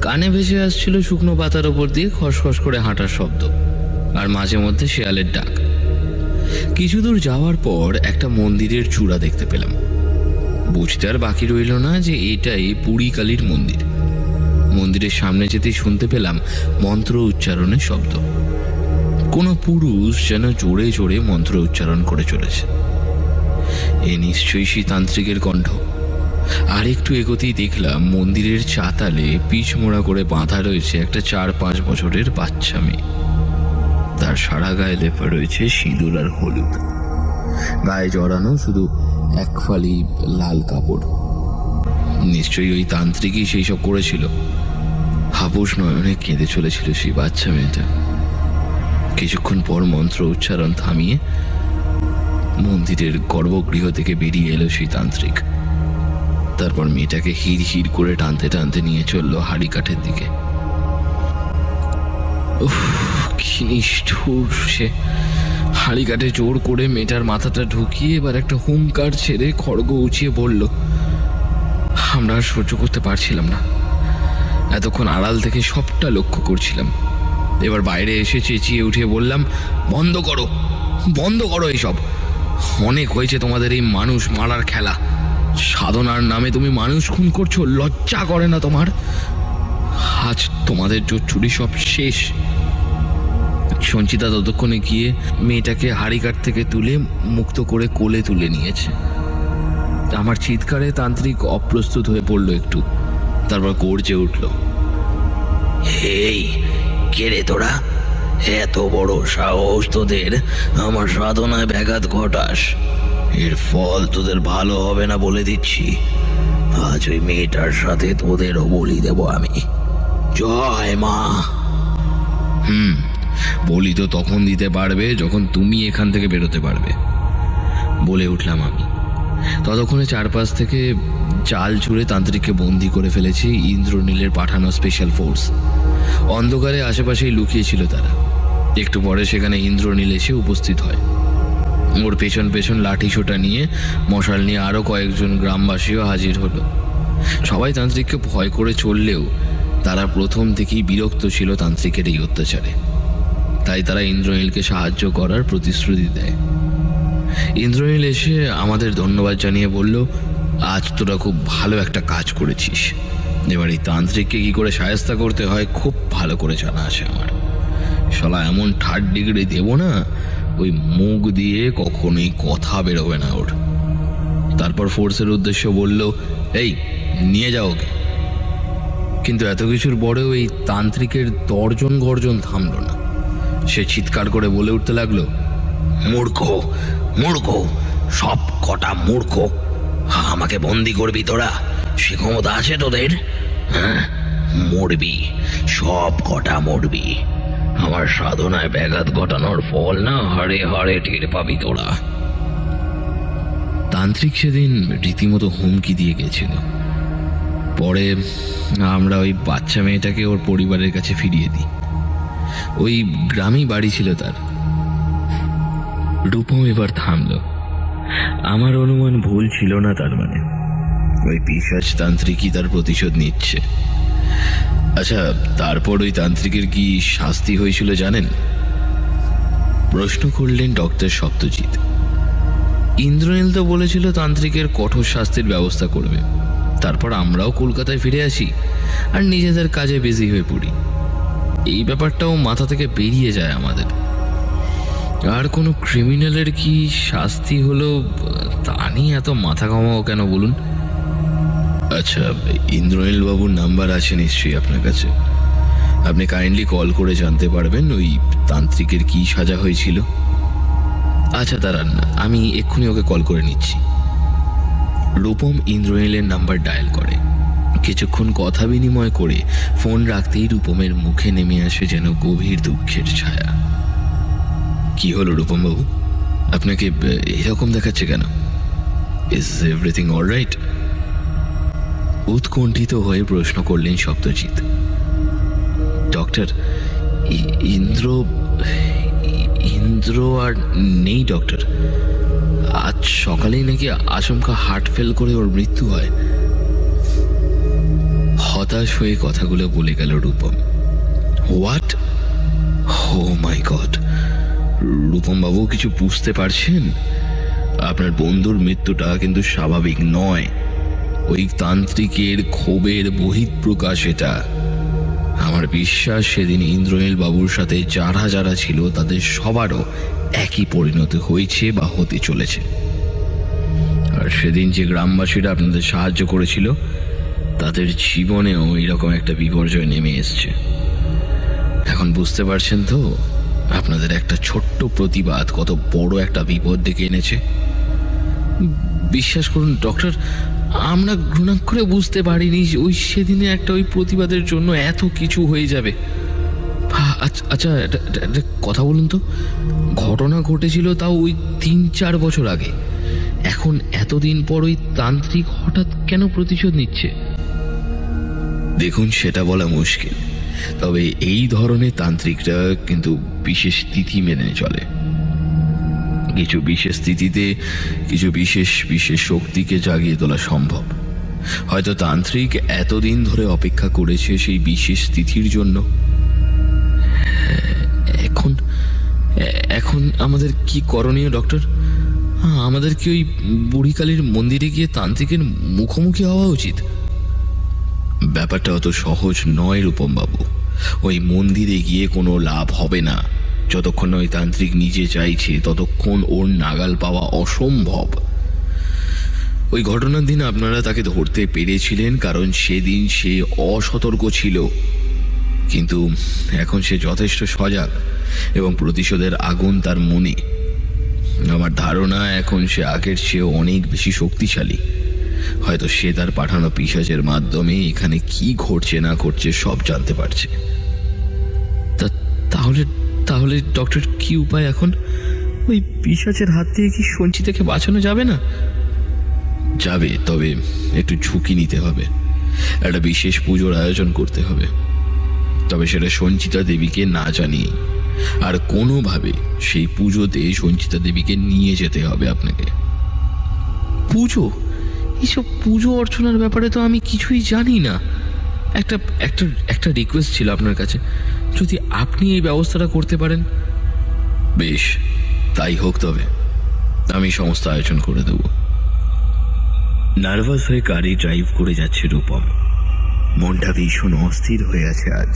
কানে ভেসে আসছিল শুকনো পাতার ওপর দিয়ে খসখস করে হাঁটার শব্দ, আর মাঝে মধ্যে শেয়ালের ডাক। কিছু দূর যাওয়ার পর একটা মন্দিরের চূড়া দেখতে পেলাম। বুঝতে আর বাকি রইল না যে এটাই বুড়িকালীর মন্দির। মন্দিরের সামনে যেতেই শুনতে পেলাম মন্ত্র উচ্চারণের শব্দ। কোনো পুরুষ যেন জোরে জোরে মন্ত্র উচ্চারণ করে চলেছে। এ নিশ্চয়ই সেই তান্ত্রিকের কণ্ঠ। আর একটু এগোতেই দেখলাম মন্দিরের চাতালে পিচ মোড়া করে বাঁধা রয়েছে একটা 4-5 বছরের বাচ্চা মেয়ে। তার সারা গায়ে লেপা রয়েছে সিঁদুর আর হলুদ, গায়ে জড়ানো শুধু এক ফালি লাল কাপড়। নিশ্চয়ই ওই তান্ত্রিকই সেই সব করেছিল। হাপুস নয়নে কেঁদে চলেছিল সেই বাচ্চা মেয়েটা। কিছুক্ষণ পর মন্ত্র উচ্চারণ থামিয়ে মন্দিরের গর্ভগৃহ থেকে বেরিয়ে এলো সেই তান্ত্রিক। তারপর মেয়েটাকে হির হির করে টানতে টানতে নিয়ে চললো হাড়ি কাঠের দিকে। উফ, কি নিষ্ঠুর সে! হাড়ি কাঠে জোর করে মেয়েটার মাথাটা ঢুকিয়ে এবার একটা হুঙ্কার ছেড়ে খড়গ উঁচিয়ে বলল, আমরা আর সহ্য করতে পারছিলাম না। এতক্ষণ আড়াল থেকে সবটা লক্ষ্য করছিলাম। এবার বাইরে এসে চেঁচিয়ে উঠে বললাম, বন্ধ করো, বন্ধ করো এইসব। অনেক হয়েছে তোমাদের এই মানুষ মারার খেলা। সাধনার নামে তুমি মানুষ খুন করছো, লজ্জা করে না তোমার? আজ তোমাদের জোচ্ছুরি সব শেষ। সঞ্চিতা ততক্ষণে গিয়ে মেয়েটাকে হাড়িকাঠ থেকে তুলে মুক্ত করে কোলে তুলে নিয়েছে। আমার চিৎকারে তান্ত্রিক অপ্রস্তুত হয়ে পড়ল একটু, তারপর গর্জে উঠল, এই কে রে তোরা? এত বড় সাহস তোদের আমার সাধনায় ব্যাঘাত ঘটাস? এর ফল তোদের ভালো হবে না বলে দিচ্ছি। আজ ওই মেয়েটার সাথে তোদেরও বলি দেব আমি। জয় মা। বলি তো তখন দিতে পারবে যখন তুমি এখান থেকে বেরোতে পারবে, বলে উঠলাম আমি। ততক্ষণে চারপাশ থেকে জাল ছুঁড়ে তান্ত্রিককে বন্দি করে ফেলেছে ইন্দ্রনীলের পাঠানো স্পেশাল ফোর্স। অন্ধকারে আশেপাশেই লুকিয়েছিল তারা। একটু পরে সেখানে ইন্দ্রনীল এসে উপস্থিত হয়। ওর পেছন পেছন লাঠি সোটা নিয়ে, মশাল নিয়ে আরও কয়েকজন গ্রামবাসীও হাজির হলো। সবাই তান্ত্রিককে ভয় করে চললেও তারা প্রথম থেকেই বিরক্ত ছিল তান্ত্রিকের এই অত্যাচারে। তাই তারা ইন্দ্রনীলকে সাহায্য করার প্রতিশ্রুতি দেয়। ইন্দ্রনীল এসে আমাদের ধন্যবাদ জানিয়ে বলল, আজ তোরা খুব ভালো একটা কাজ করেছিস। এবার এই তান্ত্রিককে কি করে সায়স্তা করতে হয় খুব ভালো করে জানা আছে আমার। শালা এমন 3rd ডিগ্রি দেব না, ওই মুখ দিয়ে কখনোই কথা বেরোবে না ওর। তারপর ফোর্সের উদ্দেশ্য বলল, এই নিয়ে যাও ওকে। কিন্তু এত কিছুর পরেও এই তান্ত্রিকের তর্জন গর্জন থামল না। সে চিৎকার করে বলে উঠতে লাগলো, মূর্খ, মূর্খ, সব কটা মূর্খ। আমাকে বন্দি করবি তোরা? সে ক্ষমতা আছে তোদের? হ্যাঁ, মরবি, সব কটা মরবি। আমার সাধনায় ব্যাঘাত ঘটানোর ফল না হাড়ে হাড়ে টের পাবি তোরা। তান্ত্রিক সেদিন রীতিমতো হুমকি দিয়ে গেছিল। পরে আমরা ওই বাচ্চা মেয়েটাকে ওর পরিবারের কাছে ফিরিয়ে দিই। ওই গ্রামেই বাড়ি ছিল তার। রূপম এবার থামল। আমার অনুমান ভুল ছিল না, তার মানে ওই পিশাচ তান্ত্রিকই তার প্রতিশোধ নিচ্ছে। আচ্ছা, তারপর ওই তান্ত্রিকের কি শাস্তি হয়েছিল জানেন? প্রশ্ন করলেন ডক্টর সত্যজিৎ। ইন্দ্রনীল তো বলেছিল তান্ত্রিকের কঠোর শাস্তির ব্যবস্থা করবে। তারপর আমরাও কলকাতায় ফিরে আসি আর নিজেদের কাজে বিজি হয়ে পড়ি। এই ব্যাপারটাও মাথা থেকে বেরিয়ে যায় আমাদের। আর কোনো ক্রিমিনালের কি শাস্তি হলো তা নিয়ে এত মাথা ঘামাও কেন বলুন? আচ্ছা, ইন্দ্রনীল বাবুর নাম্বার আছে নিশ্চয়ই আপনার কাছে। আপনি কাইন্ডলি কল করে জানতে পারবেন ওই তান্ত্রিকের কি সাজা হয়েছিল। আচ্ছা দাঁড়ান, আমি এক্ষুনি ওকে কল করে নিচ্ছি। রূপম ইন্দ্রনীলের নাম্বার ডায়াল করে। কিছুক্ষণ কথা বিনিময় করে ফোন রাখতেই রূপমের মুখে নেমে আসে যেন গভীর দুঃখের ছায়া। কি হলো রূপম বাবু, আপনাকে এরকম দেখাচ্ছে কেন? Is everything alright? উৎকণ্ঠিত হয়ে প্রশ্ন করলেন সত্যজিৎ। ডক্টর, ইন্দ্র আর নেই ডক্টর। আজ সকালেই নাকি আচমকা হার্ট ফেল করে ওর মৃত্যু হয়। হতাশ হয়ে কথাগুলো বলে গেল Rupam. What? Oh my god! Rupam বাবু কিছু বুঝতে পারছেন? আপনার বন্ধুর মৃত্যুটা কিন্তু স্বাভাবিক নয়। ওই তান্ত্রিকের ক্ষোভের বহিঃপ্রকাশ এটা। আমার বিশ্বাস সেদিন ইন্দ্রনীল বাবুর সাথে যারা যারা ছিল তাদের সবারও একই পরিণতি হয়েছে বা হতে চলেছে। আর সেদিন যে গ্রামবাসীরা আপনাদের সাহায্য করেছিল তাদের জীবনেও এরকম একটা বিপর্যয় নেমে এসছে। এখন বুঝতে পারছেন তো আপনাদের একটা ছোট্ট প্রতিবাদ কত বড় একটা বিপদ ডেকে এনেছে। বিশ্বাস করুন ডক্টর, আমরা ঘৃণা করে বুঝতে পারিনি যে ওই সেদিনে একটা ওই প্রতিবাদের জন্য এত কিছু হয়ে যাবে। আচ্ছা একটা কথা বলুন তো, ঘটনা ঘটেছিল তাও ওই 3-4 বছর আগে, এখন এতদিন পর ওই তান্ত্রিক হঠাৎ কেন প্রতিশোধ নিচ্ছে? দেখুন সেটা বলা মুশকিল, তবে এই ধরনের তান্ত্রিকরা কিন্তু বিশেষ তিথি মেনে চলে। কিছু বিশেষ তিথিতে কিছু বিশেষ বিশেষ শক্তিকে জাগিয়ে তোলা সম্ভব। হয়তো তান্ত্রিক এতদিন ধরে অপেক্ষা করেছে সেই বিশেষ তিথির জন্য। এখন এখন আমাদের কি করণীয় ডক্টর? আমাদের কি ওই বুড়িকালীর মন্দিরে গিয়ে তান্ত্রিকের মুখোমুখি হওয়া উচিত? ব্যাপারটা অত সহজ নয় রূপম বাবু। ওই মন্দিরে গিয়ে কোনো লাভ হবে না। যতক্ষণ ওই তান্ত্রিক নিজে চাইছে ততক্ষণ ওর নাগাল পাওয়া অসম্ভব। ওই ঘটনার দিন আপনারা তাকে ধরতে পেরেছিলেন কারণ সেদিন সে অসতর্ক ছিল, কিন্তু এখন সে যথেষ্ট সজাগ এবং প্রতিশোধের আগুন তার মনে। আমার ধারণা এখন সে আগের চেয়ে অনেক বেশি শক্তিশালী। হয়তো সে তার পাঠানো পিশাচের মাধ্যমে এখানে কি ঘটছে না ঘটছে সব জানতে পারছে। তাহলে তাহলে ডক্টর কি উপায় এখন? ওই পিশাচের হাত থেকে কি সঞ্চিতাকে বাঁচানো যাবে না? যাবে, তবে একটু ঝুঁকি নিতে হবে। একটা বিশেষ পুজোর আয়োজন করতে হবে, তবে সেটা সঞ্চিতা দেবীকে না জানিয়ে। আর কোনোভাবে সেই পুজোতে সঞ্চিতা দেবীকে নিয়ে যেতে হবে আপনাকে। পুজো? এইসব পুজো অর্চনার ব্যাপারে তো আমি কিছুই জানি না। একটা একটা একটা রিকোয়েস্ট ছিল আপনার কাছে, যদি আপনি এই ব্যবস্থাটা করতে পারেন। বেশ, তাই হোক, তবে আমি সমস্ত আয়োজন করে দেব। নার্ভাস হয়ে গাড়ি ড্রাইভ করে যাচ্ছে রূপম। মনটা ভীষণ অস্থির হয়ে আছে আজ।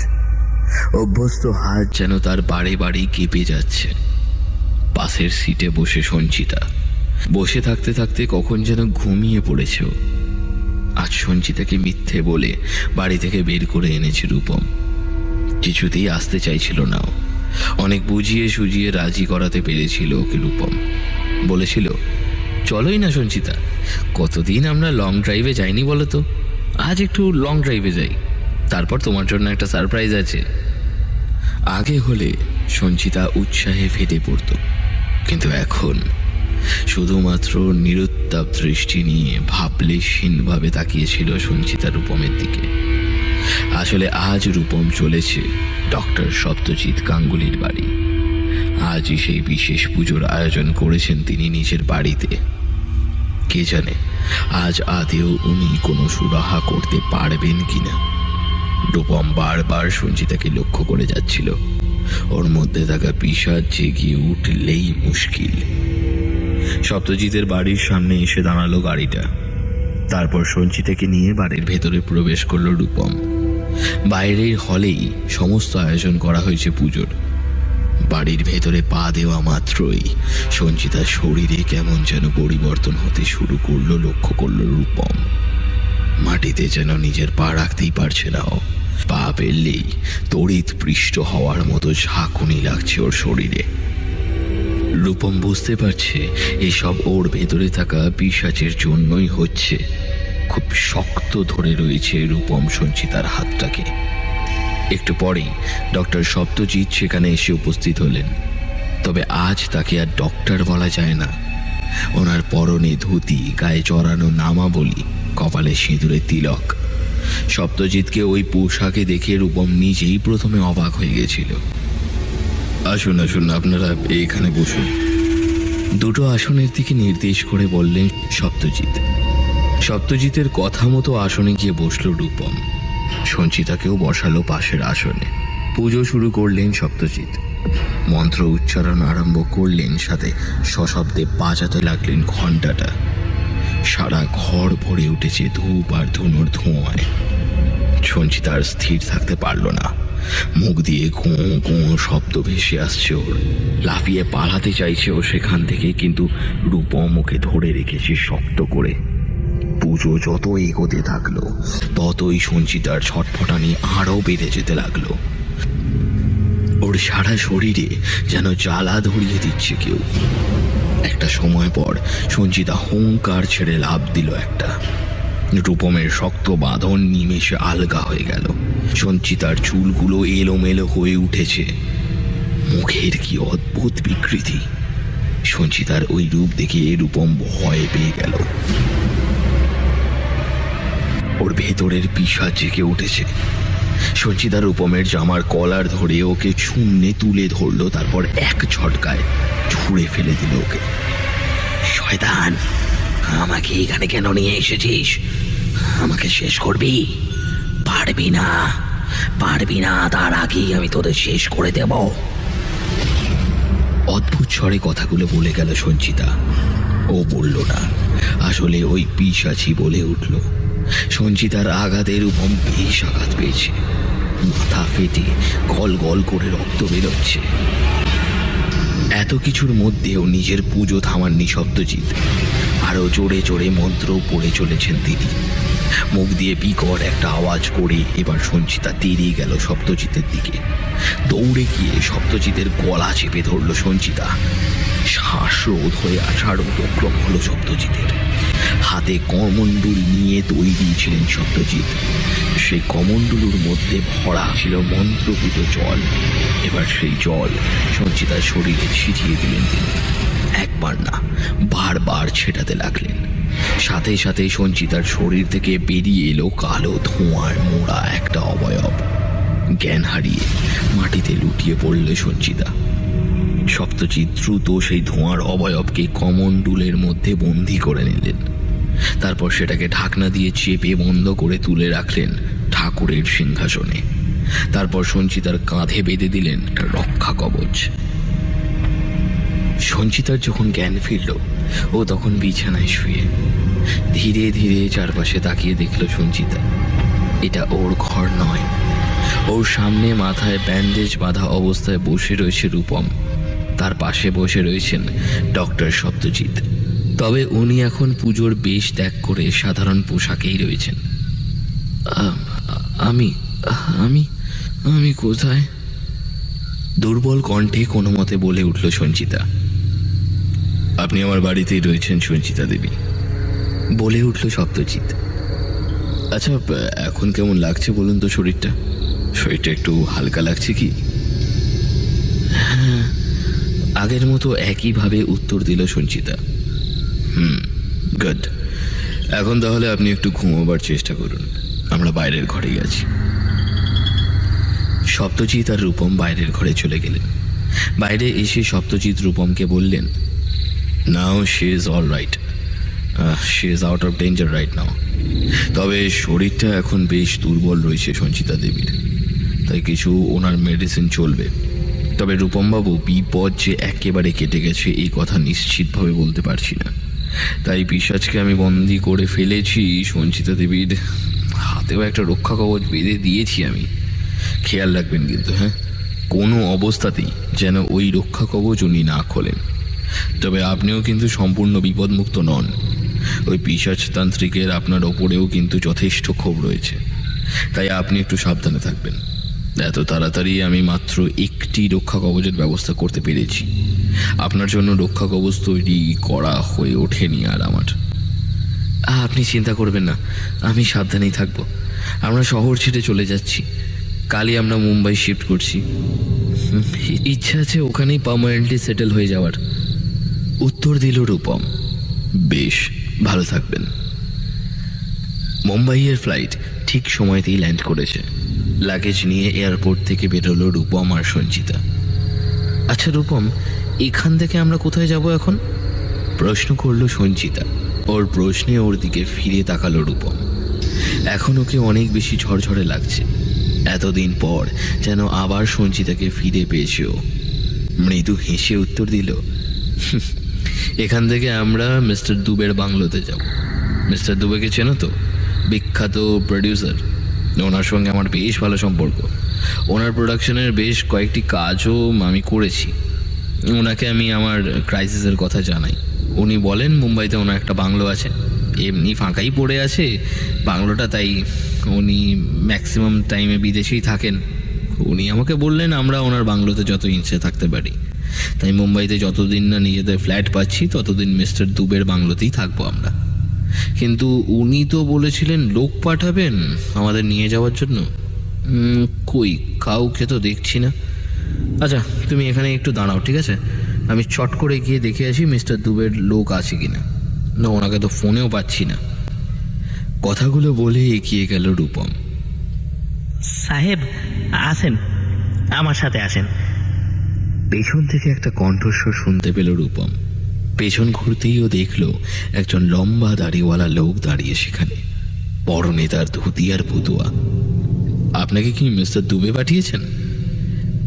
অভ্যস্ত হাত যেন তার বারে বারে কেঁপে যাচ্ছে। পাশের সিটে বসে সঞ্চিতা। বসে থাকতে থাকতে কখন যেন ঘুমিয়ে পড়েছে। আজ সঞ্চিতাকে মিথ্যে বলে বাড়ি থেকে বের করে এনেছে রূপম। কিছুতেই আসতে চাইছিল না। অনেক বুঝিয়ে সুজিয়ে রাজি করাতে পেরেছিল ওকে রূপম। বলেছিল, চলোই না সঞ্চিতা, কতদিন আমরা লং ড্রাইভে যাইনি বলো তো, আজ একটু লং ড্রাইভে যাই, তারপর তোমার জন্য একটা সারপ্রাইজ আছে। আগে হলে সঞ্চিতা উৎসাহে ফেটে পড়ত, কিন্তু এখন শুধুমাত্র নিরুত্তাপ দৃষ্টি নিয়ে ভাবলেশহীনভাবে তাকিয়েছিল সঞ্চিতা রূপমের দিকে। আসলে আজ রূপম চলেছে ডক্টর সত্যজিৎ গাঙ্গুলির বাড়ি। আজই সেই বিশেষ পুজোর আয়োজন করেছেন তিনি নিজের বাড়িতে। কে জানে আজ আদেও উনি কোনো সুরাহা করতে পারবেন কিনা। রূপম বারবার সঞ্চিতাকে লক্ষ্য করে যাচ্ছিল। ওর মধ্যে থাকা পিশাচ জেগে উঠলেই মুশকিল। সত্যজিতের বাড়ির সামনে এসে দাঁড়ালো গাড়িটা। তারপর সঞ্চিতাকে নিয়ে বাড়ির ভেতরে প্রবেশ করলো রূপম। বাইরের হলেই সমস্ত আয়োজন করা হয়েছে পুজোর। বাড়ির ভেতরে পা দেওয়া মাত্রই সঞ্চিতার শরীরে কেমন যেন পরিবর্তন হতে শুরু করলো লক্ষ্য করলো রূপম। মাটিতে যেন নিজের পা রাখতেই পারছে না। পা ফেললেই তড়িৎ পৃষ্ঠ হওয়ার মতো ঝাঁকুনি লাগছে ওর শরীরে। রূপম বুঝতে পারছে এসব ওর ভেতরে থাকা পিশাচের জন্যই হচ্ছে। খুব শক্ত ধরে রয়েছে রূপম সঞ্চিতার হাতটাকে। একটু পরেই ডক্টর সত্যজিৎ সেখানে এসে উপস্থিত হলেন। তবে আজ তাকে আর ডক্টর বলা যায় না। ওনার পরনে ধুতি, গায়ে চড়ানো নামাবলী, কপালে সিঁদুরে তিলক। সত্যজিৎকে ওই পোশাকে দেখে রূপম নিজেই প্রথমে অবাক হয়ে গেছিল। আসুন আসুন, আপনারা এইখানে বসুন। দুটো আসনের দিকে নির্দেশ করে বললেন সত্যজিৎ। সত্যজিতের কথা মতো আসনে গিয়ে বসল রূপম। সঞ্চিতাকেও বসালো পাশের আসনে। পুজো শুরু করলেন সত্যজিৎ। মন্ত্র উচ্চারণ আরম্ভ করলেন, সাথে সশব্দে বাজাতে লাগলেন ঘণ্টাটা। সারা ঘর ভরে উঠেছে ধূপ আর ধুনোর ধোঁয়ায়। সঞ্চিতা আর স্থির থাকতে পারল না। মুখ দিয়ে কোঁ কোঁ শব্দ ভেসে আসছে ওর। লাফিয়ে পালাতে চাইছে ও সেখান থেকে, কিন্তু রূপম ওকে ধরে রেখেছে শক্ত করে। পুজো যত এগোতে থাকলো ততই সঞ্চিতার ছটফটানি আরও বেড়ে যেতে লাগলো। ওর সারা শরীরে যেন জ্বালা ধরিয়ে দিচ্ছে কেউ। একটা সময় পর সঞ্চিতা হুঙ্কার ছেড়ে লাফ দিল একটা। রূপমের শক্ত বাঁধন নিমেষে আলগা হয়ে গেল। সঞ্চিতার চুলগুলো এলোমেলো হয়ে উঠেছে। মুখের কি অদ্ভুত বিকৃতি! সঞ্চিতার ওই রূপ দেখে রূপম ভয় পেয়ে গেল। ওর ভেতরের পিশাচ জেগে উঠেছে। সঞ্চিতা রূপমের জামার কলার ধরে ওকে শূন্যে তুলে ধরলো, তারপর এক ঝটকায় ছুঁড়ে ফেলে দিল ওকে। শয়তান, আমাকে এখানে কেন নিয়ে এসেছিস? আমাকে শেষ করবি? পারবি না, পারবি না। তার আগেই আমি তোদের শেষ করে দেব। অদ্ভুত স্বরে কথাগুলো বলে গেল সঞ্চিতা। ও বলল না, আসলে ওই পিশাচি বলে উঠল। সঞ্চিতার আঘাতে রূপম বেশ আঘাত পেয়েছে। মাথা ফেটে গল গল করে রক্ত বেরোচ্ছে। এত কিছুর মধ্যেও নিজের পুজো থামাননি সত্যজিৎ। আরো জোরে জোরে মন্ত্র পড়ে চলেছেন তিনি। মুখ দিয়ে বিকট একটা আওয়াজ করে এবার সঞ্চিতা তেড়িয়ে গেল সত্যজিতের দিকে। দৌড়ে গিয়ে সত্যজিতের গলা চেপে ধরল সঞ্চিতা। শ্বাসরোধ হয়ে আসার উপক্রম হলো সত্যজিতের। হাতে কমণ্ডুল নিয়ে তৈরি ছিলেন সত্যজিৎ। সেই কমণ্ডলুর মধ্যে ভরা ছিল মন্ত্রপুত জল। এবার সেই জল সঞ্চিতার শরীরে ছিটিয়ে দিলেন তিনি। একবার না, বারবার ছেটাতে লাগলেন। সাথে সাথে সঞ্চিতার শরীর থেকে বেরিয়ে এলো কালো ধোঁয়ার মোড়া একটা অবয়ব। জ্ঞান হারিয়ে মাটিতে লুটিয়ে পড়ল সঞ্চিতা। সত্যজিৎ দ্রুত সেই ধোঁয়ার অবয়বকে কমণ্ডুলের মধ্যে বন্দি করে নিলেন। তারপর সেটাকে ঢাকনা দিয়ে চেপে বন্ধ করে তুলে রাখলেন ঠাকুরের সিংহাসনে। তারপর সঞ্চিতার কাঁধে বেঁধে দিলেন একটা রক্ষা কবচ। সঞ্চিতার যখন জ্ঞান ফিরল, ও তখন বিছানায় শুয়ে। ধীরে ধীরে চারপাশে তাকিয়ে দেখল সঞ্চিতা। এটা ওর ঘর নয়। ওর সামনে মাথায় ব্যান্ডেজ বাঁধা অবস্থায় বসে রয়েছে রূপম। তার পাশে বসে রয়েছেন ডক্টর সত্যজিৎ। তবে উনি এখন পুজোর বেশ ত্যাগ করে সাধারণ পোশাকেই রয়েছেন। আমি আমি আমি কোথায়? দুর্বল কণ্ঠে কোনো মতে বলে উঠল সঞ্চিতা। আপনি আমার বাড়িতেই রয়েছেন সঞ্চিতা দেবী, বলে উঠল সত্যজিৎ। আচ্ছা, এখন কেমন লাগছে বলুন তো? শরীরটা একটু হালকা লাগছে কি? হ্যাঁ, আগের মতো একইভাবে উত্তর দিল সঞ্চিতা। গুড। এখন তাহলে আপনি একটু ঘুমোবার চেষ্টা করুন, আমরা বাইরের ঘরে গেছি। সত্যজিৎ আর রূপম বাইরের ঘরে চলে গেলেন। বাইরে এসে সত্যজিৎ রূপমকে বললেন, now she is all right, she is out of danger right now. তবে শরীরটা এখন বেশ দুর্বল রয়েছে সঞ্চিতা দেবীর, তাই কিছু ওনার মেডিসিন চলবে। তবে রূপমবাবু, বিপদ যে একেবারে কেটে গেছে এই কথা নিশ্চিতভাবে বলতে পারছি না। তাই পিশাচকে আমি বন্দি করে ফেলেছি। সঞ্চিতা দেবীর হাতেও একটা রক্ষা কবচ বেঁধে দিয়েছি আমি। খেয়াল রাখবেন কিন্তু, হ্যাঁ, কোনো অবস্থাতেই যেন ওই রক্ষা কবচ উনি না খোলেন। তবে আপনিও কিন্তু সম্পূর্ণ বিপদমুক্ত নন। ওই পিশাচতান্ত্রিকের আপনার ওপরেও কিন্তু যথেষ্ট ক্ষোভ রয়েছে, তাই আপনি একটু সাবধানে থাকবেন। এত তাড়াতাড়ি আমি মাত্র একটি রক্ষা কবচের ব্যবস্থা করতে পেরেছি। আপনার জন্য রক্ষা কবচ তৈরি করা হয়ে ওঠেনি আর আমার। আপনি চিন্তা করবেন না, আমি সাবধানেই থাকবো। আমরা শহর ছেড়ে চলে যাচ্ছি। কালই আমরা মুম্বাই শিফট করছি। ইচ্ছা আছে ওখানেই পার্মানেন্টলি সেটেল হয়ে যাওয়ার, উত্তর দিল রূপম। বেশ, ভালো থাকবেন। মুম্বাইয়ের ফ্লাইট ঠিক সময়তেই ল্যান্ড করেছে। লাগেজ নিয়ে এয়ারপোর্ট থেকে বেরোলো রূপম আর সঞ্চিতা। আচ্ছা রূপম, এখান থেকে আমরা কোথায় যাব এখন? প্রশ্ন করলো সঞ্চিতা। ওর প্রশ্নে ওর দিকে ফিরে তাকালো রূপম। এখন ওকে অনেক বেশি ঝরঝরে লাগছে। এতদিন পর যেন আবার সঞ্চিতাকে ফিরে পেয়েছে ও। মৃদু হেসে উত্তর দিল, এখান থেকে আমরা মিস্টার দুবের বাংলোতে যাব। মিস্টার দুবেকে চেনো তো? বিখ্যাত প্রডিউসার। ওনার সঙ্গে আমার বেশ ভালো সম্পর্ক। ওনার প্রোডাকশনের বেশ কয়েকটি কাজও আমি করেছি। ওনাকে আমি আমার ক্রাইসিসের কথা জানাই। উনি বলেন মুম্বাইতে ওনার একটা বাংলো আছে, এমনি ফাঁকাই পড়ে আছে বাংলোটা, তাই উনি ম্যাক্সিমাম টাইমে বিদেশেই থাকেন। উনি আমাকে বললেন আমরা ওনার বাংলোতে যত ইচ্ছে থাকতে পারি, তাই মুম্বাইতে যতদিন না নিজেদের ফ্ল্যাট পাচ্ছি ততদিন মিস্টার দুবের বাংলোতেই থাকবো আমরা। কিন্তু উনি তো বলেছিলেন লোক পাঠাবেন আমাদের নিয়ে যাওয়ার জন্য। কই কাউকে তো দেখছি না। আচ্ছা তুমি এখানে একটু দাঁড়াও, ঠিক আছে? আমি চট করে গিয়ে দেখে আসি মিস্টার দুবের লোক আছে কিনা। না, ওনাকে তো ফোনেও পাচ্ছি না। কথাগুলো বলে এগিয়ে গেল রূপম। সাহেব আসেন, আমার সাথে আসেন। পেছন থেকে একটা কণ্ঠস্বর শুনতে পেল রূপম। পেছন ঘুরতেই ও দেখল একজন লম্বা দাড়িওয়ালা লোক দাঁড়িয়ে সেখানে, পরনে তার ধুতি আর পুতুয়া। আপনাকে কি মিস্টার দুবে পাঠিয়েছেন?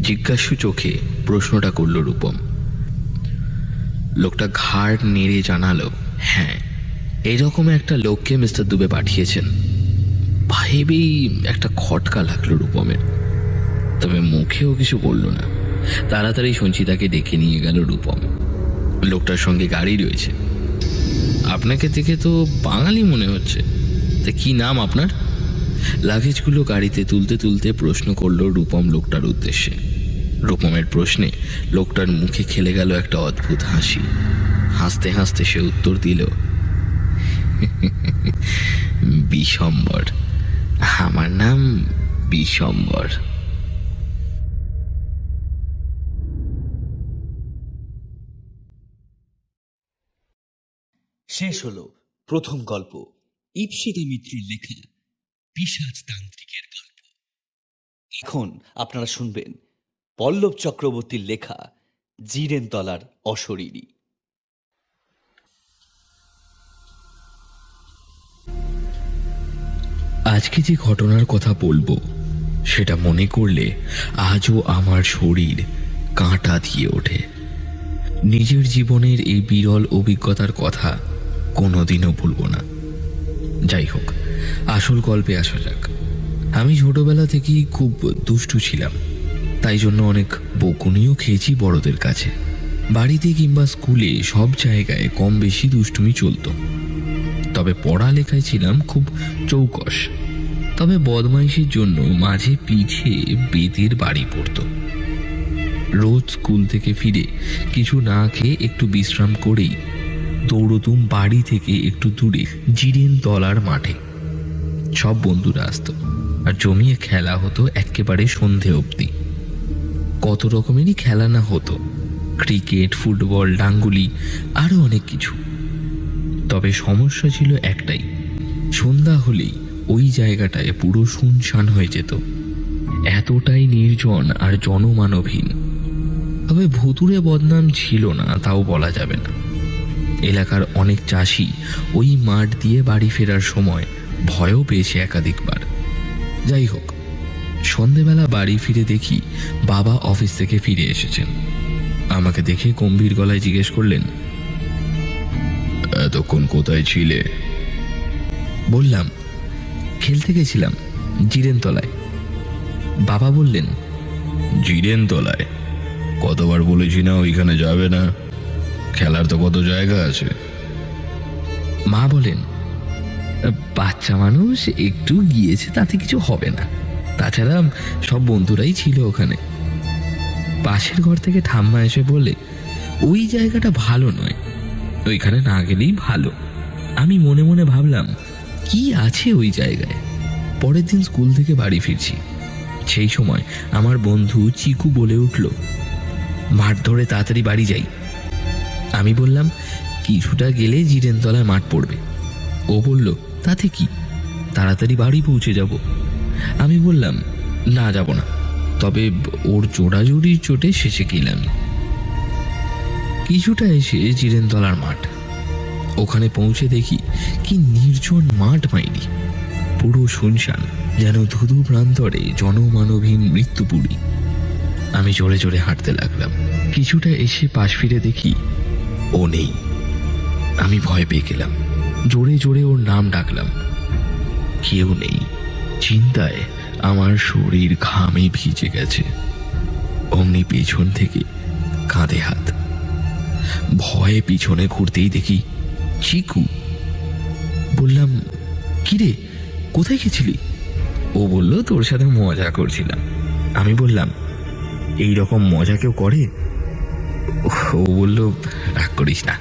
জিজ্ঞাসু চোখে প্রশ্নটা করল রূপম। লোকটা ঘাড় নেড়ে জানালো, হ্যাঁ, এরকম একটা লোককে মিস্টার দুবে পাঠিয়েছেন। ভাইবেই একটা খটকা লাগলো রূপমের, তবে মুখেও কিছু বলল না। তাড়াতাড়ি সঞ্চিতাকে ডেকে নিয়ে গেল রূপম। লোকটার সঙ্গে গাড়ি রয়েছে। আপনাকে দেখে তো বাঙালি মনে হচ্ছে, তা কি নাম আপনার? লাগেজগুলো গাড়িতে তুলতে তুলতে প্রশ্ন করলো রূপম লোকটার উদ্দেশ্যে। রূপমের প্রশ্নে লোকটার মুখে খেলে গেল একটা অদ্ভুত হাসি। হাসতে হাসতে সে উত্তর দিল, বিশম্বর। আমার নাম বিশম্বর। শেষ হলো প্রথম গল্প, ঈপ্সিতা মিত্রের লেখা পিশাচ তান্ত্রিকের গল্প। এখন আপনারা শুনবেন পল্লব চক্রবর্তীর লেখা জিরেনতলার অশরীরী। আজকে যে ঘটনার কথা বলবো সেটা মনে করলে আজও আমার শরীর কাঁটা দিয়ে ওঠে। নিজের জীবনের এই বিরল অভিজ্ঞতার কথা কোনোদিনও ভুলবো না। যাই হোক, আসল গল্পে আসা যাক। আমি ছোটবেলা থেকেই খুব দুষ্টু ছিলাম, তাই জন্য অনেক বকুনিও খেয়েছি বড়দের কাছে। বাড়িতে কিংবা স্কুলে সব জায়গায় কম বেশি দুষ্টুমি চলতো। তবে পড়ালেখায় ছিলাম খুব চৌকস। তবে বদমাইশির জন্য মাঝে পিঠে বেতের বাড়ি পড়তো। রোজ স্কুল থেকে ফিরে কিছু না খেয়ে একটু বিশ্রাম করেই দৌড়তুম বাড়ি থেকে একটু দূরে জিরেনতলার মাঠে। সব বন্ধুরা আসতো আর জমিয়ে খেলা হতো একেবারে সন্ধে অবধি। কত রকমেরই খেলা না হতো, ক্রিকেট, ফুটবল, ডাঙ্গুলি, আরো অনেক কিছু। তবে সমস্যা ছিল একটাই, সন্ধ্যা হলেই ওই জায়গাটায় পুরো শুনশান হয়ে যেত। এতটাই নির্জন আর জনমানবহীন। তবে ভুতুড়ে বদনাম ছিল না তাও বলা যাবে না। এলাকার অনেক চাষি ওই মাঠ দিয়ে বাড়ি ফেরার সময় ভয়ও পেয়েছে একাধিকবার। যাই হোক, সন্ধেবেলা বাড়ি ফিরে দেখি বাবা অফিস থেকে ফিরে এসেছেন। আমাকে দেখে গম্ভীর গলায় জিজ্ঞেস করলেন, এতক্ষণ কোথায় ছিলে? বললাম, খেলতে গেছিলাম জিরেনতলায়। বাবা বললেন, জিরেনতলায়? কতবার বলেছি না ওইখানে যাবে না, খেলার তো কত জায়গা আছে। মা বলেন, বাচ্চা মানুষ একটু গিয়েছে তাতে কিছু হবে না, তাছাড়া সব বন্ধুরাই ছিল ওখানে। পাশের ঘর থেকে ঠাম্মা এসে বলে, ওই জায়গাটা ভালো নয়, ওইখানে না গেলেই ভালো। আমি মনে মনে ভাবলাম কি আছে ওই জায়গায়। পরের দিন স্কুল থেকে বাড়ি ফিরছি, সেই সময় আমার বন্ধু চিকু বলে উঠল, মাঠ ধরে তাড়াতাড়ি বাড়ি যাই। আমি বললাম, কিছুটা গেলে জিরেনতলায় মাঠ পড়বে। ও বলল, তাতে কি, তাড়াতাড়ি বাড়ি পৌঁছে যাব। আমি বললাম, না যাব না, তবে ওর জোড়াজুড়ির চোটে শেষে গেলাম। কিছুটা এসে জিরেনতলার মাঠ, ওখানে পৌঁছে দেখি কি নির্জন মাঠ মাইরি, পুরো শুনশান, যেন ধুধু প্রান্তরে জনমানবহীন মৃত্যুপুরী। আমি জোরে জোরে হাঁটতে লাগলাম। কিছুটা এসে পাশ ফিরে দেখি ও নেই। আমি ভয় পেয়ে গেলাম, জোরে জোরে ওর নাম ডাকলাম, কেউ নেই। চিন্তায় আমার শরীর ঘামে ভিজে গেছে। অমনি পেছন থেকে কাঁধে হাত। ভয়ে পিছনে ঘুরতেই দেখি চিকু। বললাম, কিরে, কোথায় গেছিলি? ও বলল, তোর সাথে মজা করছিলাম। আমি বললাম, এই রকম মজা কেউ করে? ও বলল, রাগ করিস না।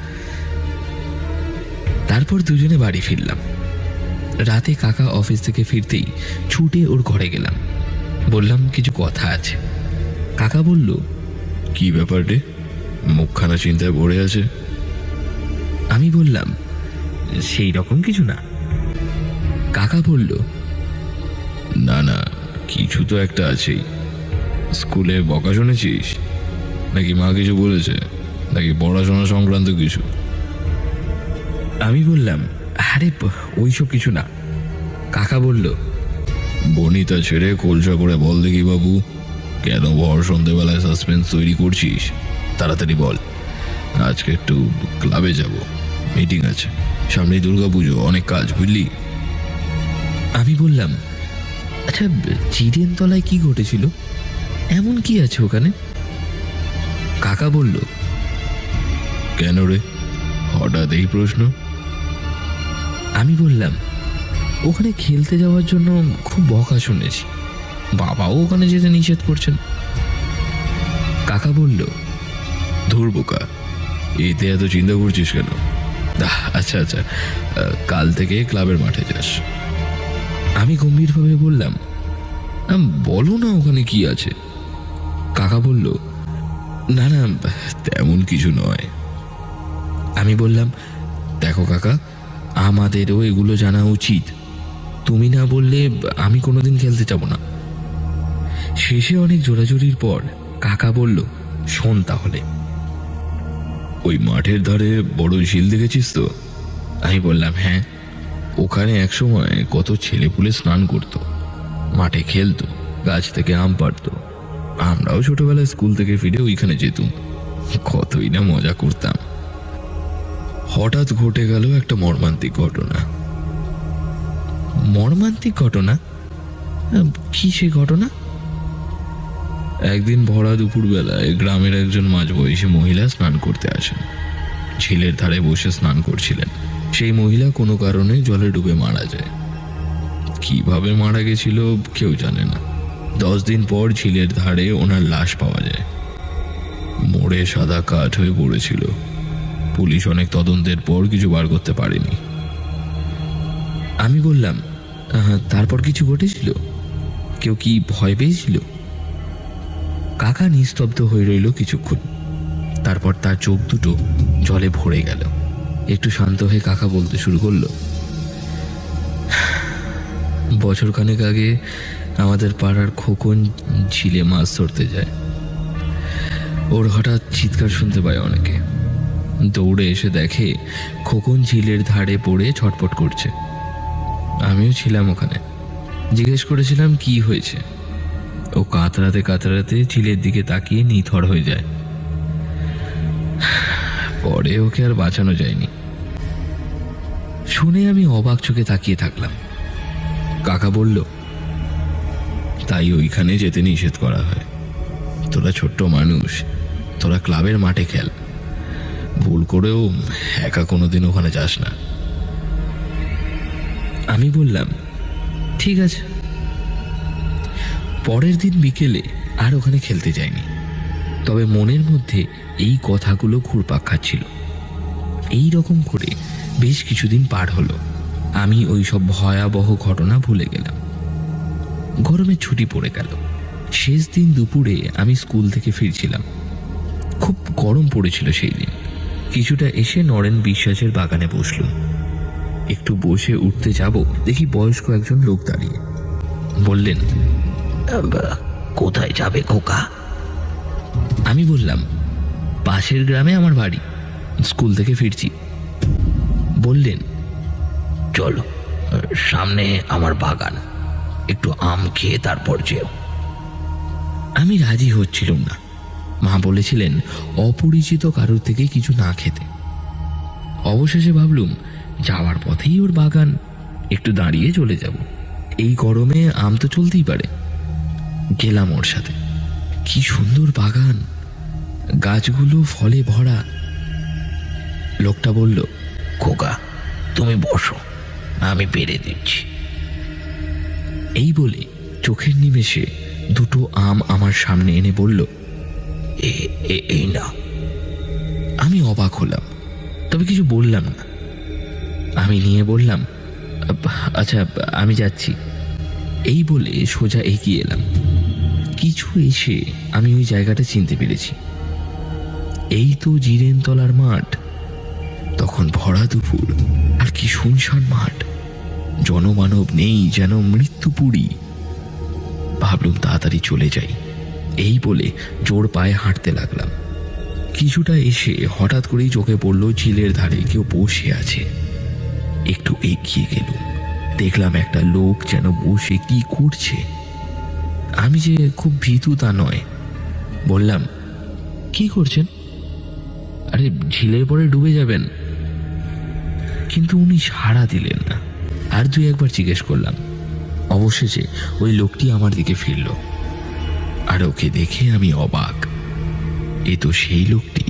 তারপর দুজনে বাড়ি ফিরলাম। রাতে কাকা অফিস থেকে ফিরতেই ছুটে ওর ঘরে গেলাম। বললাম, কিছু কথা আছে। কাকা বলল, কি ব্যাপার রে, মুখখানা চিন্তায় ভরে আছে? আমি বললাম, সেই রকম কিছু না। কাকা বলল, না না, কিছু তো একটা আছেই। স্কুলে বকা শুনেছিস? নাকি মা কিছু বলেছে? নাকি পড়াশোনা সংক্রান্ত কিছু? আমি বললাম, আরে ওইসব কিছু না। কাকা বলল, বনিতা ছেড়ে কোলসা করে বল দেখি বাবু, কেন ভর সন্ধ্যেবেলায় সাসপেন্স তৈরি করছিস? তাড়াতাড়ি বল। আজকে একটু ক্লাবে যাব, মিটিং আছে, সামনেই দুর্গাপুজো, অনেক কাজ, বুঝলি? আমি বললাম, আচ্ছা, চিড়েন তলায় কি ঘটেছিল? এমন কি আছে ওখানে? কাকা বলল, কেন রে, হঠাৎ এই প্রশ্ন? আমি বললাম, ওখানে খেলতে যাওয়ার জন্য খুব বকা শুনেছি, বাবাও ওখানে যেতে নিষেধ করছেন। কাকা বলল, ধুর বোকা, এতে এত চিন্তা করছিস কেন? আচ্ছা আচ্ছা, কাল থেকে ক্লাবের মাঠে যাস। আমি গম্ভীরভাবে বললাম, বলো না ওখানে কি আছে? কাকা বলল, না না, তেমন কিছু নয়। আমি বললাম, দেখো কাকা, আমাদেরও এগুলো জানা উচিত। তুমি না বললে আমি কোনোদিন খেলতে যাব না। শেষে অনেক জোরাজুরির পর কাকা বলল, শোন তাহলে। ওই মাঠের ধারে বড় ঝিল দেখেছিস তো? আমি বললাম, হ্যাঁ। ওখানে একসময় কত ছেলেপুলে স্নান করত, মাঠে খেলতো, গাছ থেকে আম পাড়তো। আমরাও ছোটবেলায় স্কুল থেকে ফিরে ওইখানে যেতুম, কতই না মজা করতাম। হঠাৎ ঘটে গেল একটা মর্মান্তিক ঘটনা। মর্মান্তিক ঘটনা? কি সে ঘটনা? একদিন ভরা দুপুরবেলায় গ্রামের একজন মাঝবয়সী মহিলা স্নান করতে আসেন। ঝিলের ধারে বসে স্নান করছিলেন। সেই মহিলা কোনো কারণে জলে ডুবে মারা যায়। কিভাবে মারা গেছিল কেউ জানে না। 10 দিন পর ঝিলের ধারে ওনার লাশ পাওয়া যায়, মরে সাদা কাঠ হয়ে পড়েছিল। পুলিশ অনেক তদন্তের পর কিছু বার করতে পারেনি। আমি বললাম, তারপর কিছু ঘটেছিল? কেউ কি ভয় পেয়েছিল? কাকা নিস্তব্ধ হয়ে রইল কিছুক্ষণ। তারপর তার চোখ দুটো জলে ভরে গেল। একটু শান্ত হয়ে কাকা বলতে শুরু করলো, বছরখানেক আগে আমাদের পাড়ার খোকন ঝিলে মাছ ধরতে যায়। ওর হঠাৎ চিৎকার শুনতে পায় অনেকে। দৌড়ে এসে দেখে খোকন ঝিলের ধারে পড়ে ছটফট করছে। আমিও ছিলাম ওখানে। জিজ্ঞেস করেছিলাম কি হয়েছে। ও কাতরাতে কাতরাতে ঝিলের দিকে তাকিয়ে নিথর হয়ে যায়। পরে ওকে আর বাঁচানো যায়নি। শুনে আমি অবাক চোখে তাকিয়ে থাকলাম। কাকা বলল, তাই ওইখানে যেতে নিষেধ করা হয়। তোরা ছোট্ট মানুষ, তোরা ক্লাবের মাঠে খেল, ভুল করেও একা কোনোদিন ওখানে যাস না। আমি বললাম, ঠিক আছে। পরের দিন বিকেলে আর ওখানে খেলতে যাইনি। তবে মনের মধ্যে এই কথাগুলো ঘুরপাক খাচ্ছিল। এই রকম করে বেশ কিছুদিন পার হলো। আমি ওই সব ভয়াবহ ঘটনা ভুলে গেলাম। গরমের ছুটি পড়ে গেল। শেষ দিন দুপুরে আমি স্কুল থেকে ফিরছিলাম। খুব গরম পড়েছিল সেই দিন। কিছুটা এসে নরেন বিশ্বাসের বাগানে বসলুম। একটু বসে উঠতে যাব, দেখি বয়স্ক একজন লোক দাঁড়িয়ে। বললেন, কোথায় যাবে খোকা? আমি বললাম, পাশের গ্রামে আমার বাড়ি, স্কুল থেকে ফিরছি। বললেন, চলো, সামনে আমার বাগান, একটু আম খেয়ে তারপর যেও। আমি রাজি হচ্ছিলাম না। মা বলেছিলেন অপরিচিত কারোর থেকে কিছু না খেতে। অবশেষে ভাবলুম যাওয়ার পথেই ওর বাগান, একটু দাঁড়িয়ে চলে যাব। এই গরমে আম তো চলতেই পারে। গেলাম ওর সাথে। কি সুন্দর বাগান, গাছগুলো ফলে ভরা। লোকটা বলল, খোকা, তুমি বসো, আমি পেরে দিচ্ছি। এই বলে চোখের নিমেষে দুটো আম আমার সামনে এনে বলল, এই না। আমি অবাক হলাম, তবে কিছু বললাম না। আমি নিয়ে বললাম, আচ্ছা আমি যাচ্ছি। এই বলে সোজা এগিয়ে এলাম। কিছু এসে আমি ওই জায়গাটা চিনতে পেরেছি। এই তো জিরেনতলার মাঠ। তখন ভরা দুপুর, আর কি শুনশান মাঠ, জনমানব নেই, যেন মৃত্যুপুরী। ভাবলুম তাড়াতাড়ি চলে যাই। এই বলে জোর পায়ে হাঁটতে লাগলাম। কিছুটা এসে হঠাৎ করেই চোখে পড়ল ঝিলের ধারে কেউ বসে আছে। একটু এগিয়ে গেলুম, দেখলাম একটা লোক যেন বসে কি করছে। আমি যে খুব ভীতু তা নয়, বললাম, কি করছেন? আরে ঝিলের পরে ডুবে যাবেন। কিন্তু উনি সাড়া দিলেন না। আর দুই একবার জিজ্ঞেস করলাম। অবশেষে ওই লোকটি আমার দিকে ফিরল। আর ওকে দেখে আমি অবাক। এ তো সেই লোকটি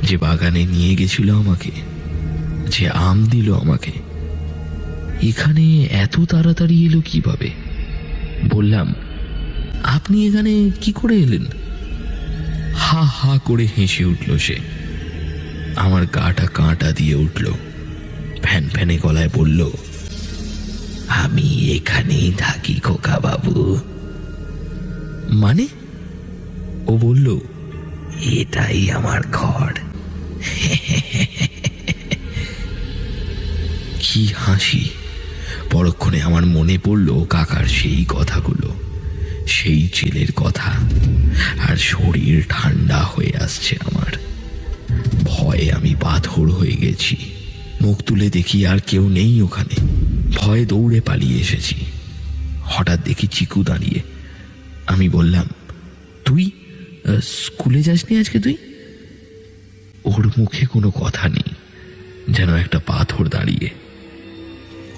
যে বাগানে নিয়ে গেছিল আমাকে, যে আম দিল আমাকে। এখানে এত তাড়াতাড়ি এলো কিভাবে? বললাম, আপনি এখানে কি করে এলেন? হা হা করে হেসে উঠল সে। আমার গাটা কাঁটা দিয়ে উঠল। ফ্যান ফ্যানে গলায় বলল, আমি এখানেই থাকি খোকা বাবু। মানে? ও বলল, এটাই আমার ঘর। কি হাসি! পরক্ষণে আমার মনে পড়ল কাকার সেই কথাগুলো, সেই ছেলের কথা। আর শরীর ঠান্ডা হয়ে আসছে আমার। ভয়ে আমি পাথর হয়ে গেছি। মুখ তুলে দেখি আর কেউ নেই ওখানে। ভয়ে দৌড়ে পালিয়ে এসেছি। হঠাৎ দেখি চিকু দাঁড়িয়ে। আমি বললাম, তুই স্কুলে যাসনি আজকে? তুই? ওর মুখে কোনো কথা নেই, যেন একটা পাথর দাঁড়িয়ে।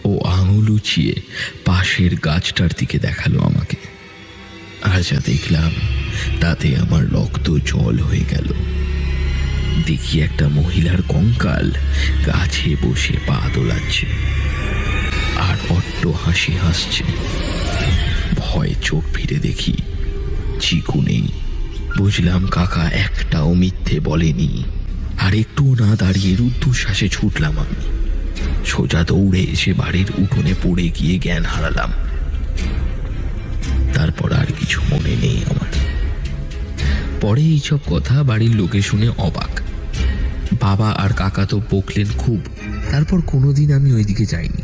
ও আঙুল উঁচিয়ে পাশের গাছটার দিকে দেখালো আমাকে। আর যা দেখলাম তাতে আমার রক্ত জল হয়ে গেল। দেখি একটা মহিলার কঙ্কাল গাছে বসে পা দোলাচ্ছে আর অট্ট হাসি হাসছে। ভয়ে চোখ ফিরে দেখি চিকু নেই। বুঝলাম কাকা একটাও মিথ্যে বলেনি। আর একটুও না দাঁড়িয়ে রুদ্ধশ্বাসে ছুটলাম আমি। সোজা দৌড়ে এসে বাড়ির উঠোনে পড়ে গিয়ে জ্ঞান হারালাম। তারপর আর কিছু মনে নেই আমার। পরে এইসব কথা বাড়ির লোকে শুনে অবাক। বাবা আর কাকা তো বকলেন খুব। তারপর কোনোদিন আমি ওইদিকে যাইনি।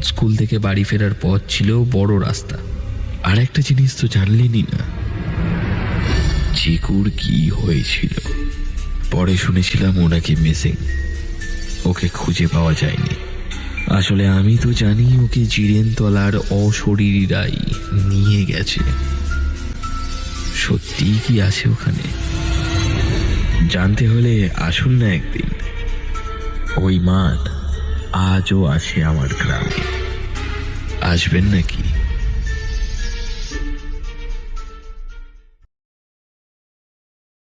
স্কুল থেকে বাড়ি ফেরার পথ ছিল বড় রাস্তা। আর একটা জিনিস তো জানলেনই না, চিকুর কি হয়েছিল। পরে শুনেছিলাম ও নাকি মিসিং। ওকে খুঁজে পাওয়া যায়নি। আসলে আমি তো জানি ওকে জিরেনতলার অশরীরীরাই নিয়ে গেছে। সত্যিই কি আছে ওখানে? জানতে হলে আসুন না একদিন। ওই মাঠ আজও আছে আমার গ্রামে। আসবেন নাকি?